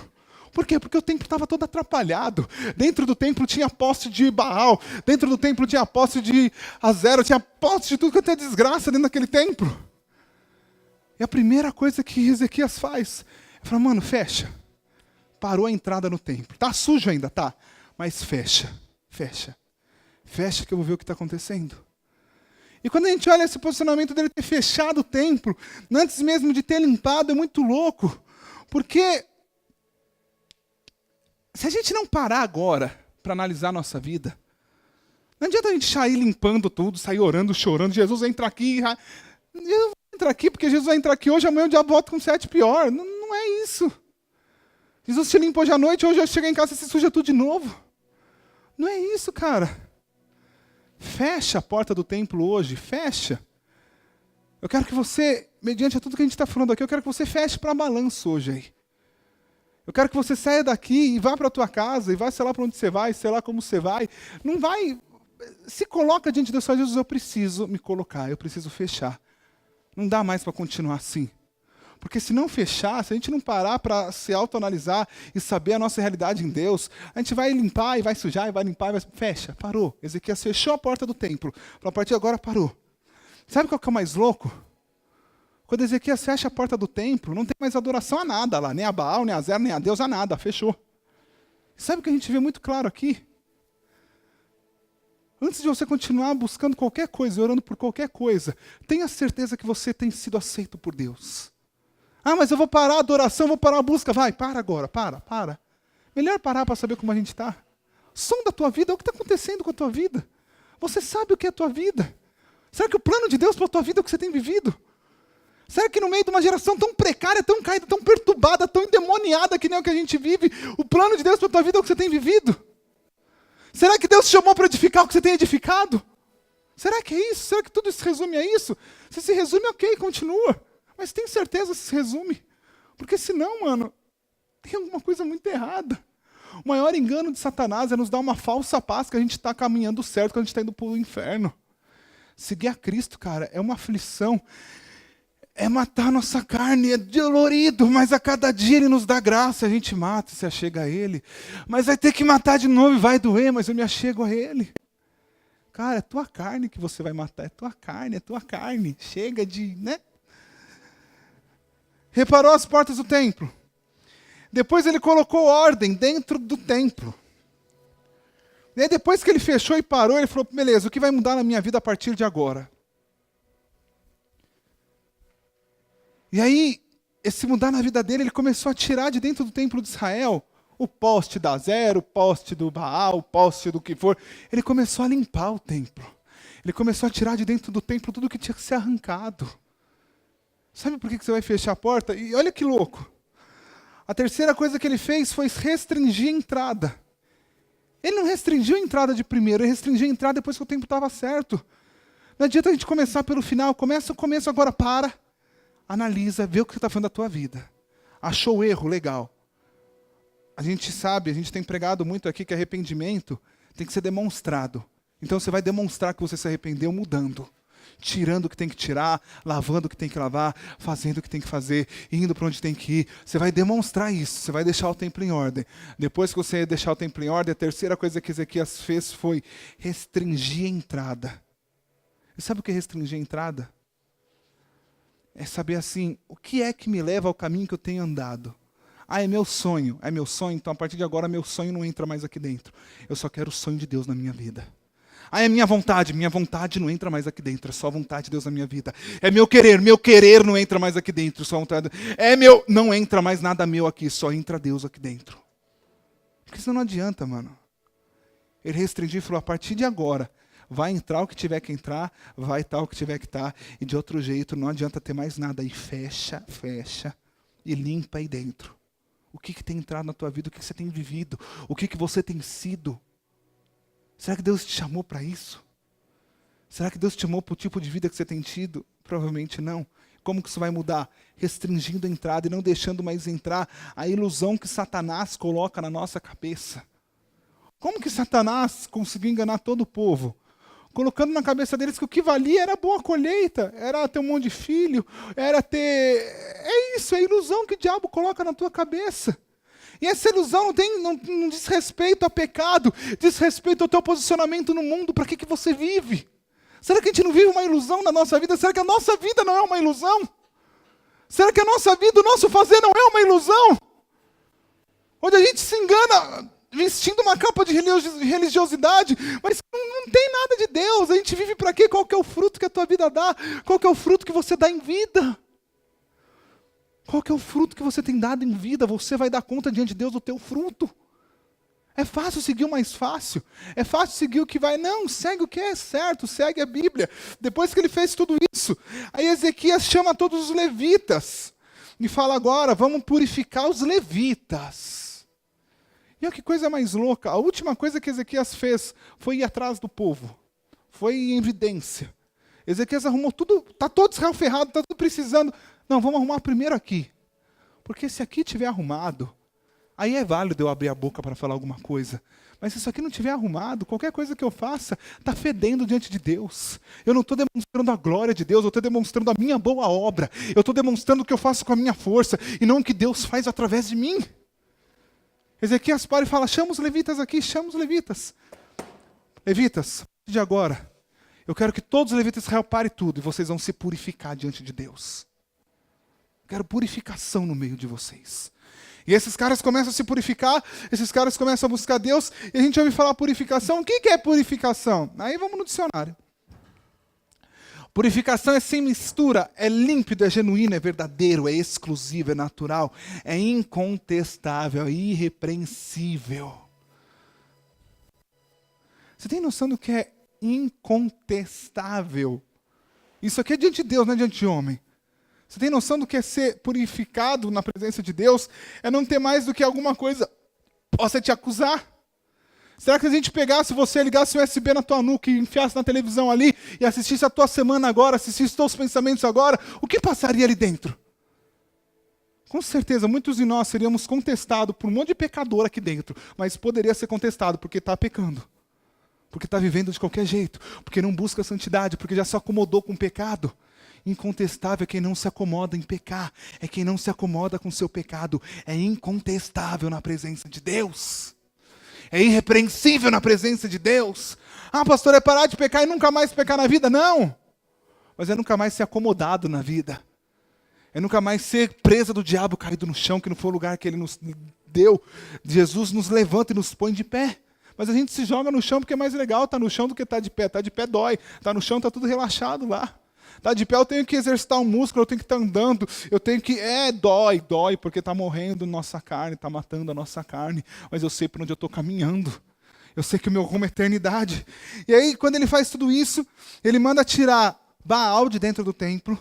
Por quê? Porque o templo estava todo atrapalhado. Dentro do templo tinha poste de Baal. Dentro do templo tinha poste de Azera. Tinha poste de tudo que é desgraça dentro daquele templo. E a primeira coisa que Ezequias faz é falar, mano, fecha. Parou a entrada no templo. Tá sujo ainda, tá? Mas fecha. Fecha que eu vou ver o que está acontecendo. E quando a gente olha esse posicionamento dele ter fechado o templo, antes mesmo de ter limpado, é muito louco. Porque se a gente não parar agora para analisar a nossa vida, não adianta a gente sair limpando tudo, sair orando, chorando, Jesus entra aqui. Jesus entra aqui porque Jesus vai entrar aqui hoje, amanhã o diabo volta com 7 pior. Não, não é isso. Jesus te limpa hoje à noite, hoje eu chego em casa e se suja tudo de novo. Não é isso, cara. Fecha a porta do templo hoje, fecha. Eu quero que você, mediante a tudo que a gente está falando aqui, eu quero que você feche para balanço hoje aí. Eu quero que você saia daqui e vá para a tua casa, e vá, sei lá para onde você vai, sei lá como você vai. Não vai, se coloca diante de Deus, fala, Jesus, eu preciso me colocar, eu preciso fechar. Não dá mais para continuar assim. Porque se não fechar, se a gente não parar para se autoanalisar e saber a nossa realidade em Deus, a gente vai limpar e vai sujar, e vai limpar e vai... Fecha, parou. Ezequias fechou a porta do templo. A partir de agora parou. Sabe qual que é o mais louco? Quando Ezequias fecha a porta do templo, não tem mais adoração a nada lá. Nem a Baal, nem a Zera, nem a Deus, a nada. Fechou. Sabe o que a gente vê muito claro aqui? Antes de você continuar buscando qualquer coisa, orando por qualquer coisa, tenha certeza que você tem sido aceito por Deus. Ah, mas eu vou parar a adoração, vou parar a busca. Vai, para agora, para. Melhor parar para saber como a gente está. Som da tua vida, é o que está acontecendo com a tua vida. Você sabe o que é a tua vida. Será que o plano de Deus para a tua vida é o que você tem vivido? Será que no meio de uma geração tão precária, tão caída, tão perturbada, tão endemoniada que nem o que a gente vive, o plano de Deus para a tua vida é o que você tem vivido? Será que Deus te chamou para edificar o que você tem edificado? Será que é isso? Será que tudo se resume a isso? Se se resume, ok, continua. Mas tem certeza se resume? Porque senão, mano, tem alguma coisa muito errada. O maior engano de Satanás é nos dar uma falsa paz que a gente está caminhando certo, que a gente está indo para o inferno. Seguir a Cristo, cara, é uma aflição. É matar a nossa carne, é dolorido, mas a cada dia Ele nos dá graça, a gente mata e se achega a Ele. Mas vai ter que matar de novo e vai doer, mas eu me achego a Ele. Cara, é tua carne que você vai matar, é tua carne. Chega de, né? Reparou as portas do templo. Depois ele colocou ordem dentro do templo. E aí depois que ele fechou e parou, ele falou, beleza, o que vai mudar na minha vida a partir de agora? E aí, esse mudar na vida dele, ele começou a tirar de dentro do templo de Israel o poste da Zera, o poste do Baal, o poste do que for. Ele começou a limpar o templo. Ele começou a tirar de dentro do templo tudo que tinha que ser arrancado. Sabe por que você vai fechar a porta? E olha que louco. A terceira coisa que ele fez foi restringir a entrada. Ele não restringiu a entrada de primeiro, ele restringiu a entrada depois que o tempo estava certo. Não adianta a gente começar pelo final. Começa o começo, agora para. Analisa, vê o que você está fazendo da tua vida. Achou o erro? Legal. A gente sabe, a gente tem pregado muito aqui que arrependimento tem que ser demonstrado. Então você vai demonstrar que você se arrependeu mudando. Tirando o que tem que tirar, lavando o que tem que lavar, fazendo o que tem que fazer, indo para onde tem que ir. Você vai demonstrar isso, você vai deixar o templo em ordem. Depois que você deixar o templo em ordem, a terceira coisa que Ezequias fez foi restringir a entrada. E sabe o que é restringir a entrada? É saber assim, o que é que me leva ao caminho que eu tenho andado? Ah, é meu sonho, então a partir de agora meu sonho não entra mais aqui dentro. Eu só quero o sonho de Deus na minha vida. Ah, é minha vontade não entra mais aqui dentro, é só a vontade de Deus na minha vida. É meu querer não entra mais aqui dentro, só a vontade. Não entra mais nada meu aqui, só entra Deus aqui dentro. Porque senão não adianta, mano. Ele restringiu e falou, a partir de agora, vai entrar o que tiver que entrar, vai estar o que tiver que estar, e de outro jeito não adianta ter mais nada. Aí fecha, e limpa aí dentro. O que tem entrado na tua vida, o que você tem vivido, o que você tem sido. Será que Deus te chamou para isso? Será que Deus te chamou para o tipo de vida que você tem tido? Provavelmente não. Como que isso vai mudar? Restringindo a entrada e não deixando mais entrar a ilusão que Satanás coloca na nossa cabeça. Como que Satanás conseguiu enganar todo o povo? Colocando na cabeça deles que o que valia era boa colheita, era ter um monte de filho, era ter... É isso, é a ilusão que o diabo coloca na tua cabeça. E essa ilusão não diz respeito a pecado, diz respeito ao teu posicionamento no mundo, para que você vive? Será que a gente não vive uma ilusão na nossa vida? Será que a nossa vida não é uma ilusão? Será que a nossa vida, o nosso fazer não é uma ilusão? Onde a gente se engana, vestindo uma capa de religiosidade, mas não tem nada de Deus. A gente vive para quê? Qual que é o fruto que a tua vida dá? Qual que é o fruto que você dá em vida? Qual que é o fruto que você tem dado em vida? Você vai dar conta diante de Deus do teu fruto. É fácil seguir o mais fácil. É fácil seguir o que vai. Não, segue o que é certo, segue a Bíblia. Depois que ele fez tudo isso, aí Ezequias chama todos os levitas e fala agora, vamos purificar os levitas. E olha que coisa mais louca. A última coisa que Ezequias fez foi ir atrás do povo. Foi em evidência. Ezequias arrumou tudo, está todo Israel ferrado, está tudo precisando. Não, vamos arrumar primeiro aqui. Porque se aqui estiver arrumado, aí é válido eu abrir a boca para falar alguma coisa. Mas se isso aqui não estiver arrumado, qualquer coisa que eu faça está fedendo diante de Deus. Eu não estou demonstrando a glória de Deus, eu estou demonstrando a minha boa obra. Eu estou demonstrando o que eu faço com a minha força e não o que Deus faz através de mim. Ezequias para e fala, chama os levitas aqui, chama os levitas. Levitas, a partir de agora, eu quero que todos os levitas de Israel parem tudo e vocês vão se purificar diante de Deus. Eu quero purificação no meio de vocês. E esses caras começam a se purificar, esses caras começam a buscar Deus, e a gente ouve falar purificação. O que é purificação? Aí vamos no dicionário. Purificação é sem mistura, é límpido, é genuíno, é verdadeiro, é exclusivo, é natural, é incontestável, é irrepreensível. Você tem noção do que é incontestável? Isso aqui é diante de Deus, não é diante de homem. Você tem noção do que é ser purificado na presença de Deus? É não ter mais do que alguma coisa possa te acusar. Será que se a gente pegasse você, ligasse o USB na tua nuca e enfiasse na televisão ali e assistisse a tua semana agora, assistisse os teus pensamentos agora, o que passaria ali dentro? Com certeza, muitos de nós seríamos contestados por um monte de pecador aqui dentro, mas poderia ser contestado porque está pecando, porque está vivendo de qualquer jeito, porque não busca a santidade, porque já se acomodou com o pecado. Incontestável é quem não se acomoda em pecar, é quem não se acomoda com o seu pecado, é incontestável na presença de Deus, é irrepreensível na presença de Deus. Ah, pastor, é parar de pecar e nunca mais pecar na vida? Não, mas é nunca mais ser acomodado na vida, é nunca mais ser presa do diabo caído no chão, que não foi o lugar que ele nos deu. Jesus nos levanta e nos põe de pé, mas a gente se joga no chão porque é mais legal estar no chão do que estar de pé. Estar de pé dói, estar no chão está tudo relaxado lá. Tá de pé, eu tenho que exercitar um músculo, eu tenho que estar andando, eu tenho que... dói, porque está morrendo nossa carne, está matando a nossa carne, mas eu sei para onde eu estou caminhando, eu sei que o meu rumo é eternidade. E aí, quando ele faz tudo isso, ele manda tirar Baal de dentro do templo,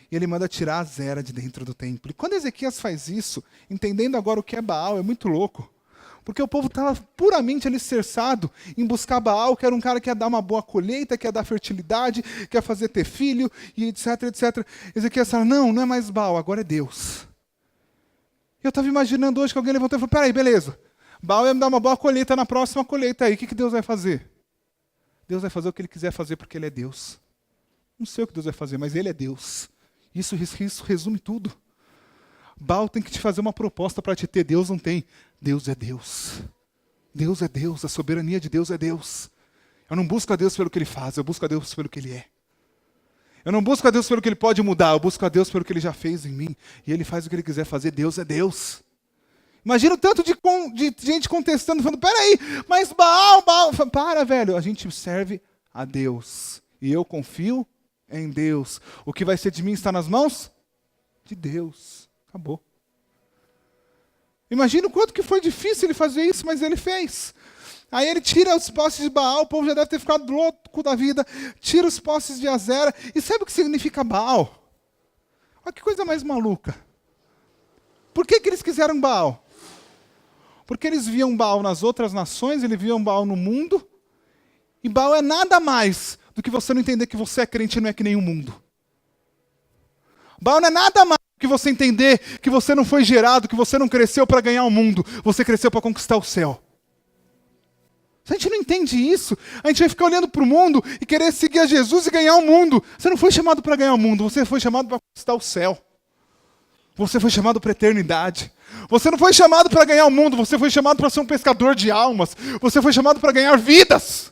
e ele manda tirar Azera de dentro do templo. E quando Ezequias faz isso, entendendo agora o que é Baal, é muito louco. Porque o povo estava puramente alicerçado em buscar Baal, que era um cara que ia dar uma boa colheita, que ia dar fertilidade, que ia fazer ter filho, e etc, etc. Ezequias fala, não é mais Baal, agora é Deus. Eu estava imaginando hoje que alguém levantou e falou, peraí, beleza. Baal ia me dar uma boa colheita na próxima colheita aí. O que Deus vai fazer? Deus vai fazer o que Ele quiser fazer porque Ele é Deus. Não sei o que Deus vai fazer, mas Ele é Deus. Isso resume tudo. Baal tem que te fazer uma proposta para te ter. Deus não tem. Deus é Deus. Deus é Deus. A soberania de Deus é Deus. Eu não busco a Deus pelo que Ele faz, eu busco a Deus pelo que Ele é. Eu não busco a Deus pelo que Ele pode mudar, eu busco a Deus pelo que Ele já fez em mim. E Ele faz o que Ele quiser fazer. Deus é Deus. Imagina o tanto de gente contestando, falando, peraí, mas Baal... Para, velho, a gente serve a Deus. E eu confio em Deus. O que vai ser de mim está nas mãos de Deus. Acabou. Imagina o quanto que foi difícil ele fazer isso, mas ele fez. Aí ele tira os postes de Baal, o povo já deve ter ficado louco da vida, tira os postes de Azera. E sabe o que significa Baal? Olha que coisa mais maluca. Por que eles quiseram Baal? Porque eles viam Baal nas outras nações, eles viam Baal no mundo, e Baal é nada mais do que você não entender que você é crente e não é que nem o mundo. Baal não é nada mais que você entender que você não foi gerado, que você não cresceu para ganhar o mundo, você cresceu para conquistar o céu. Se a gente não entende isso, a gente vai ficar olhando para o mundo e querer seguir a Jesus e ganhar o mundo. Você não foi chamado para ganhar o mundo, você foi chamado para conquistar o céu. Você foi chamado para a eternidade. Você não foi chamado para ganhar o mundo, você foi chamado para ser um pescador de almas. Você foi chamado para ganhar vidas.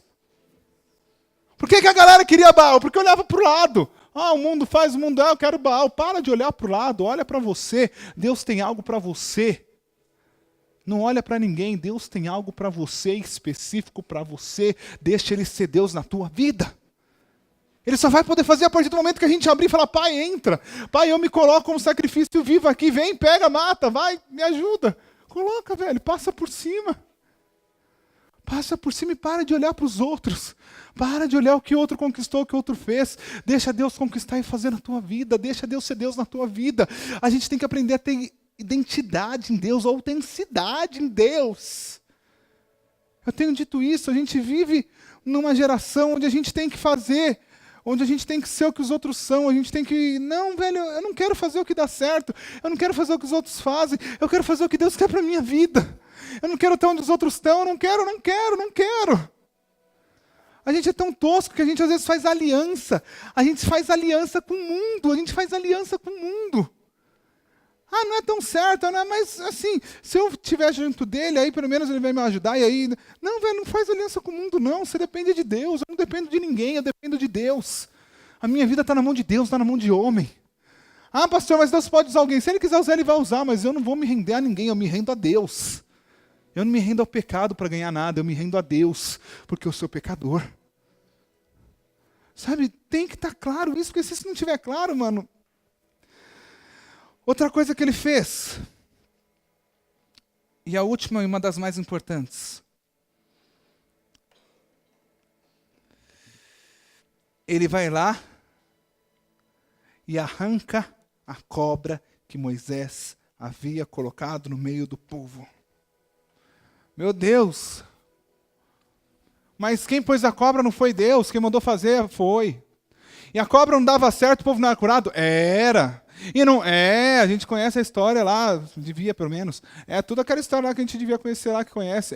Por que a galera queria Baal? Porque olhava para o lado. Ah, o mundo faz, o mundo eu quero Baal. Para de olhar para o lado, olha para você. Deus tem algo para você. Não olha para ninguém. Deus tem algo para você, específico para você. Deixa Ele ser Deus na tua vida. Ele só vai poder fazer a partir do momento que a gente abrir e falar, Pai, entra. Pai, eu me coloco como sacrifício vivo aqui. Vem, pega, mata, vai, me ajuda. Coloca, velho, passa por cima. Passa por cima e para de olhar para os outros. Para de olhar o que o outro conquistou, o que o outro fez. Deixa Deus conquistar e fazer na tua vida. Deixa Deus ser Deus na tua vida. A gente tem que aprender a ter identidade em Deus, autenticidade em Deus. Eu tenho dito isso, a gente vive numa geração onde a gente tem que fazer, onde a gente tem que ser o que os outros são, a gente tem que... Não, velho, eu não quero fazer o que dá certo, eu não quero fazer o que os outros fazem, eu quero fazer o que Deus quer para a minha vida. Eu não quero estar onde os outros estão, eu não quero. A gente é tão tosco que a gente às vezes faz aliança. A gente faz aliança com o mundo. Ah, não é tão certo, né? Mas assim, se eu estiver junto dele, aí pelo menos ele vai me ajudar, e aí... Não, velho, não faz aliança com o mundo, não. Você depende de Deus, eu não dependo de ninguém, eu dependo de Deus. A minha vida está na mão de Deus, está na mão de homem. Ah, pastor, mas Deus pode usar alguém. Se Ele quiser usar, Ele vai usar, mas eu não vou me render a ninguém, eu me rendo a Deus. Eu não me rendo ao pecado para ganhar nada, eu me rendo a Deus, porque eu sou pecador. Sabe, tem que estar claro isso, porque se isso não estiver claro, mano... Outra coisa que ele fez, e a última e uma das mais importantes, ele vai lá e arranca a cobra que Moisés havia colocado no meio do povo. Meu Deus! Mas quem pôs a cobra não foi Deus, quem mandou fazer foi. E a cobra não dava certo, o povo não era curado? Era. E não é, a gente conhece a história lá, devia pelo menos. É tudo aquela história lá que a gente devia conhecer lá, que conhece.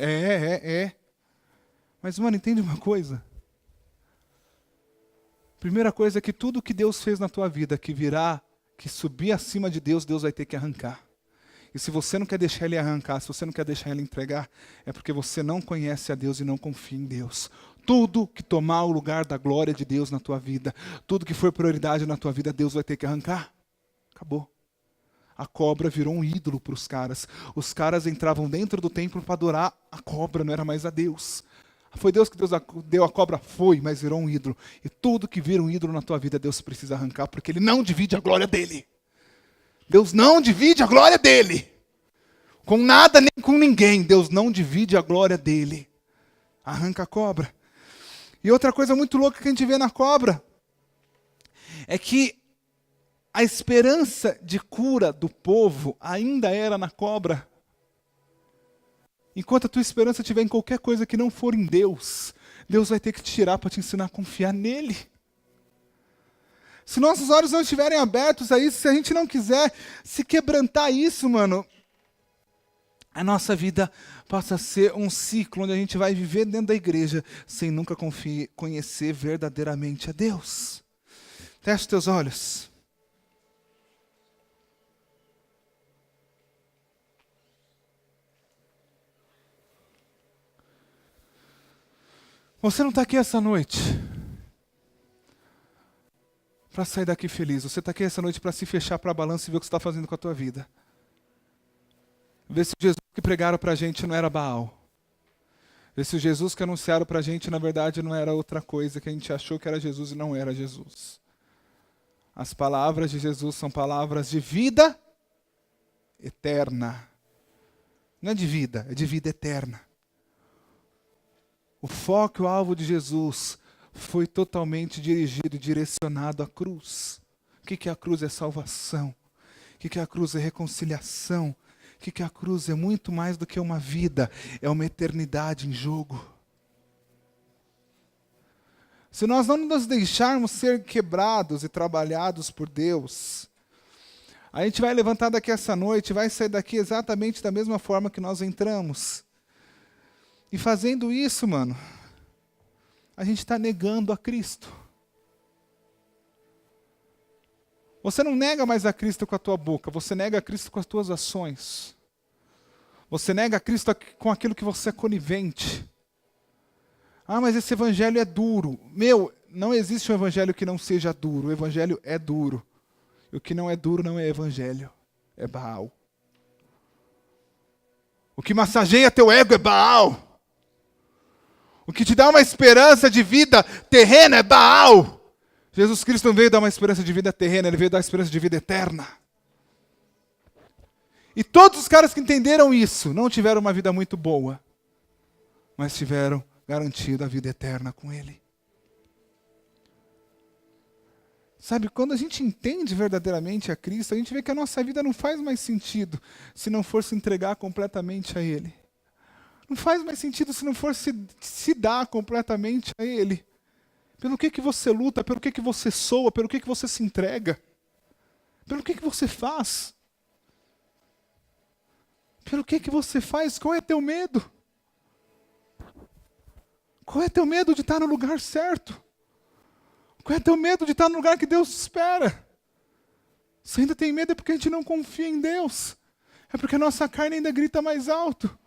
Mas, mano, entende uma coisa? Primeira coisa é que tudo que Deus fez na tua vida, que subir acima de Deus, Deus vai ter que arrancar. E se você não quer deixar Ele arrancar, se você não quer deixar Ele entregar, é porque você não conhece a Deus e não confia em Deus. Tudo que tomar o lugar da glória de Deus na tua vida, tudo que for prioridade na tua vida, Deus vai ter que arrancar. Acabou. A cobra virou um ídolo para os caras. Os caras entravam dentro do templo para adorar a cobra, não era mais a Deus. Foi Deus que deu a cobra? Foi, mas virou um ídolo. E tudo que vira um ídolo na tua vida, Deus precisa arrancar, porque Ele não divide a glória dEle. Deus não divide a glória dEle. Com nada nem com ninguém, Deus não divide a glória dEle. Arranca a cobra. E outra coisa muito louca que a gente vê na cobra é que a esperança de cura do povo ainda era na cobra. Enquanto a tua esperança estiver em qualquer coisa que não for em Deus, Deus vai ter que te tirar para te ensinar a confiar nele. Se nossos olhos não estiverem abertos a isso, se a gente não quiser se quebrantar isso, mano, a nossa vida passa a ser um ciclo onde a gente vai viver dentro da igreja sem nunca conhecer verdadeiramente a Deus. Feche os teus olhos. Você não está aqui essa noite para sair daqui feliz. Você está aqui essa noite para se fechar para a balança e ver o que você está fazendo com a tua vida. Ver se o Jesus que pregaram para a gente não era Baal. Ver se o Jesus que anunciaram para a gente, na verdade, não era outra coisa, que a gente achou que era Jesus e não era Jesus. As palavras de Jesus são palavras de vida eterna. Não é de vida, é de vida eterna. O foco e o alvo de Jesus foi totalmente dirigido e direcionado à cruz. O que é a cruz? É salvação. O que é a cruz? É reconciliação. O que a cruz? É muito mais do que uma vida, é uma eternidade em jogo. Se nós não nos deixarmos ser quebrados e trabalhados por Deus, a gente vai levantar daqui essa noite, vai sair daqui exatamente da mesma forma que nós entramos. E fazendo isso, mano, a gente está negando a Cristo. Você não nega mais a Cristo com a tua boca, você nega a Cristo com as tuas ações. Você nega a Cristo com aquilo que você é conivente. Ah, mas esse evangelho é duro. Meu, não existe um evangelho que não seja duro. O evangelho é duro. E o que não é duro não é evangelho, é Baal. O que massageia teu ego é Baal. O que te dá uma esperança de vida terrena é Baal. Jesus Cristo não veio dar uma esperança de vida terrena, ele veio dar uma esperança de vida eterna. E todos os caras que entenderam isso não tiveram uma vida muito boa, mas tiveram garantida a vida eterna com ele. Sabe, quando a gente entende verdadeiramente a Cristo, a gente vê que a nossa vida não faz mais sentido se não for se entregar completamente a Ele. Não faz mais sentido se não for se dar completamente a Ele. Pelo que você luta, pelo que você soa, pelo que você se entrega. Pelo que você faz. Pelo que você faz, qual é teu medo? Qual é teu medo de estar no lugar certo? Qual é teu medo de estar no lugar que Deus te espera? Se ainda tem medo é porque a gente não confia em Deus. É porque a nossa carne ainda grita mais alto.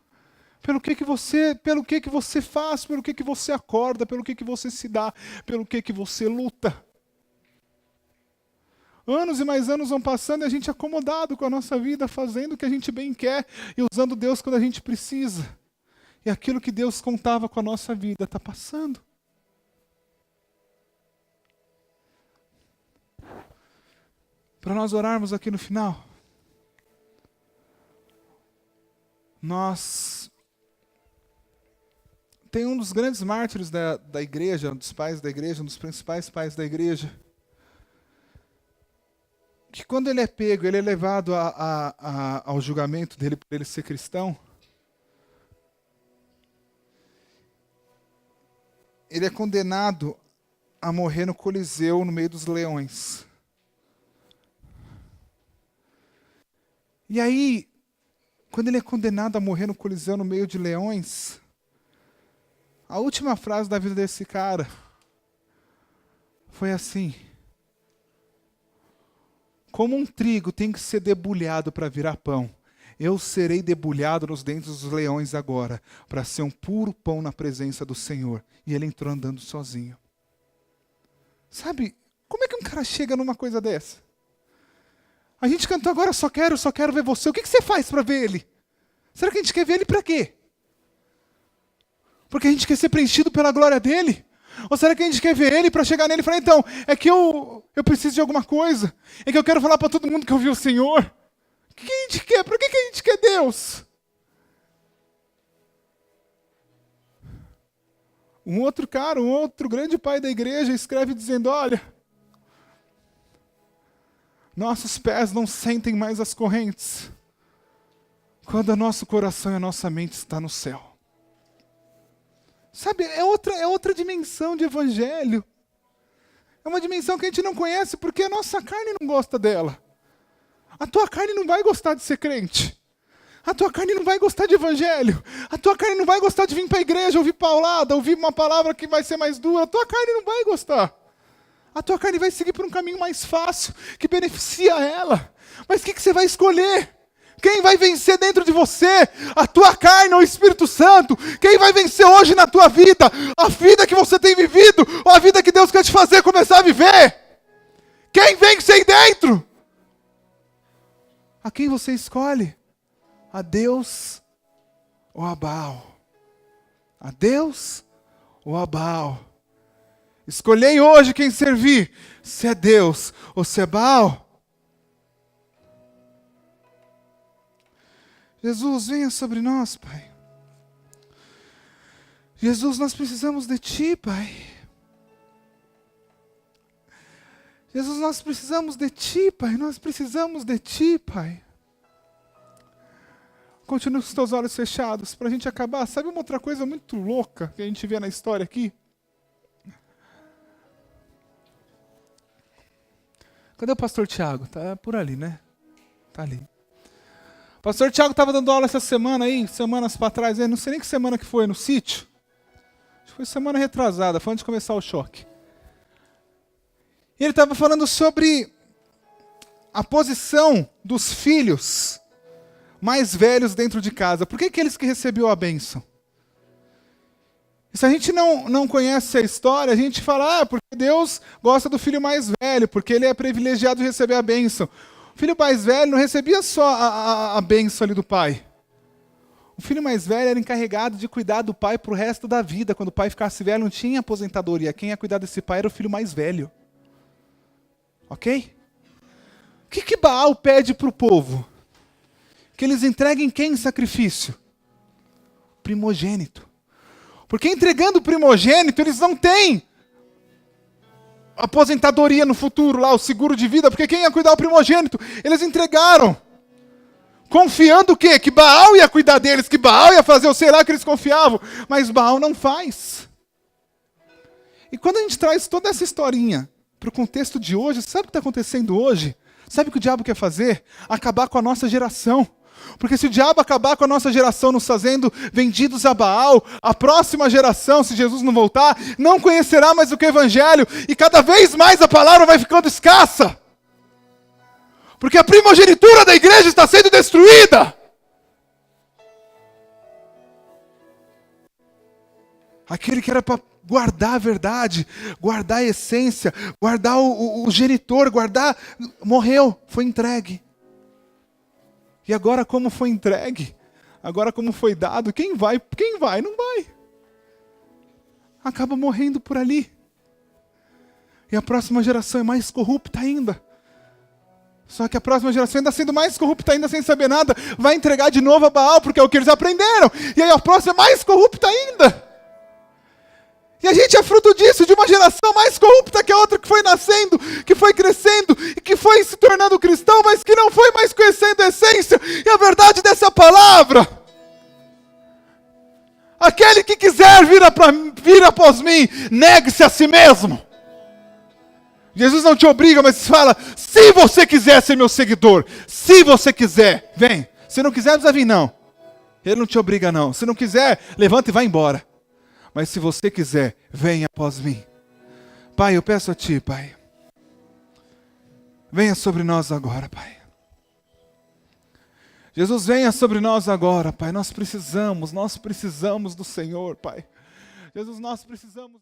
Pelo que você faz, pelo que você acorda, pelo que você se dá, pelo que você luta. Anos e mais anos vão passando e a gente é acomodado com a nossa vida, fazendo o que a gente bem quer e usando Deus quando a gente precisa. E aquilo que Deus contava com a nossa vida está passando. Para nós orarmos aqui no final, tem um dos grandes mártires da igreja, um dos pais da igreja, um dos principais pais da igreja, que quando ele é pego, ele é levado ao julgamento dele por ele ser cristão, ele é condenado a morrer no Coliseu, no meio dos leões. E aí, quando ele é condenado a morrer no Coliseu, no meio de leões, a última frase da vida desse cara foi assim: como um trigo tem que ser debulhado para virar pão, eu serei debulhado nos dentes dos leões agora, para ser um puro pão na presença do Senhor. E ele entrou andando sozinho. Sabe, como é que um cara chega numa coisa dessa? A gente cantou agora, só quero ver você. O que você faz para ver ele? Será que a gente quer ver ele para quê? Porque a gente quer ser preenchido pela glória dele? Ou será que a gente quer ver ele para chegar nele e falar, então, é que eu preciso de alguma coisa. É que eu quero falar para todo mundo que eu vi o Senhor. O que a gente quer? Por que a gente quer Deus? Um outro grande pai da igreja escreve dizendo, olha, nossos pés não sentem mais as correntes quando o nosso coração e a nossa mente está no céu. Sabe, é outra dimensão de evangelho. É uma dimensão que a gente não conhece porque a nossa carne não gosta dela. A tua carne não vai gostar de ser crente. A tua carne não vai gostar de evangelho. A tua carne não vai gostar de vir para a igreja, ouvir paulada, ouvir uma palavra que vai ser mais dura. A tua carne não vai gostar. A tua carne vai seguir por um caminho mais fácil, que beneficia ela. Mas o que você vai escolher? Quem vai vencer dentro de você? A tua carne ou o Espírito Santo? Quem vai vencer hoje na tua vida? A vida que você tem vivido? Ou a vida que Deus quer te fazer começar a viver? Quem vence aí dentro? A quem você escolhe? A Deus ou a Baal? A Deus ou a Baal? Escolhei hoje quem servir, se é Deus ou se é Baal. Jesus, venha sobre nós, Pai. Jesus, nós precisamos de Ti, Pai. Jesus, nós precisamos de Ti, Pai. Nós precisamos de Ti, Pai. Continue com os teus olhos fechados para a gente acabar. Sabe uma outra coisa muito louca que a gente vê na história aqui? Cadê o pastor Tiago? Tá por ali, né? Tá ali. O pastor Tiago estava dando aula essa semana aí, semanas para trás, não sei nem que semana que foi, no sítio. Acho que foi semana retrasada, foi antes de começar o choque. E ele estava falando sobre a posição dos filhos mais velhos dentro de casa. Por que aqueles que recebiam a bênção? E se a gente não conhece a história, a gente fala, porque Deus gosta do filho mais velho, porque ele é privilegiado de receber a bênção. O filho mais velho não recebia só a bênção ali do pai. O filho mais velho era encarregado de cuidar do pai para o resto da vida. Quando o pai ficasse velho, não tinha aposentadoria. Quem ia cuidar desse pai era o filho mais velho. Ok? O que Baal pede para o povo? Que eles entreguem quem em sacrifício? Primogênito. Porque entregando o primogênito, eles não têm aposentadoria no futuro, lá, o seguro de vida, porque quem ia cuidar do primogênito? Eles entregaram. Confiando o quê? Que Baal ia cuidar deles, que Baal ia fazer o sei lá que eles confiavam. Mas Baal não faz. E quando a gente traz toda essa historinha para o contexto de hoje, sabe o que está acontecendo hoje? Sabe o que o diabo quer fazer? Acabar com a nossa geração. Porque se o diabo acabar com a nossa geração nos fazendo vendidos a Baal, a próxima geração, se Jesus não voltar, não conhecerá mais o que é evangelho. E cada vez mais a palavra vai ficando escassa. Porque a primogenitura da igreja está sendo destruída. Aquele que era para guardar a verdade, guardar a essência, guardar o genitor, morreu, foi entregue. E agora como foi entregue, agora como foi dado, quem vai? Não vai. Acaba morrendo por ali. E a próxima geração é mais corrupta ainda. Só que a próxima geração, ainda sendo mais corrupta ainda, sem saber nada, vai entregar de novo a Baal, porque é o que eles aprenderam. E aí a próxima é mais corrupta ainda. E a gente é fruto disso, de uma geração mais corrupta que a outra, que foi nascendo, que foi crescendo, e que foi se tornando cristão, mas que não foi mais conhecendo a essência e a verdade dessa palavra. Aquele que quiser vir após mim, negue-se a si mesmo. Jesus não te obriga, mas fala, se você quiser ser meu seguidor, se você quiser, vem. Se não quiser, não precisa vir não. Ele não te obriga não. Se não quiser, levanta e vai embora. Mas se você quiser, venha após mim. Pai, eu peço a Ti, Pai. Venha sobre nós agora, Pai. Jesus, venha sobre nós agora, Pai. Nós precisamos do Senhor, Pai. Jesus, nós precisamos...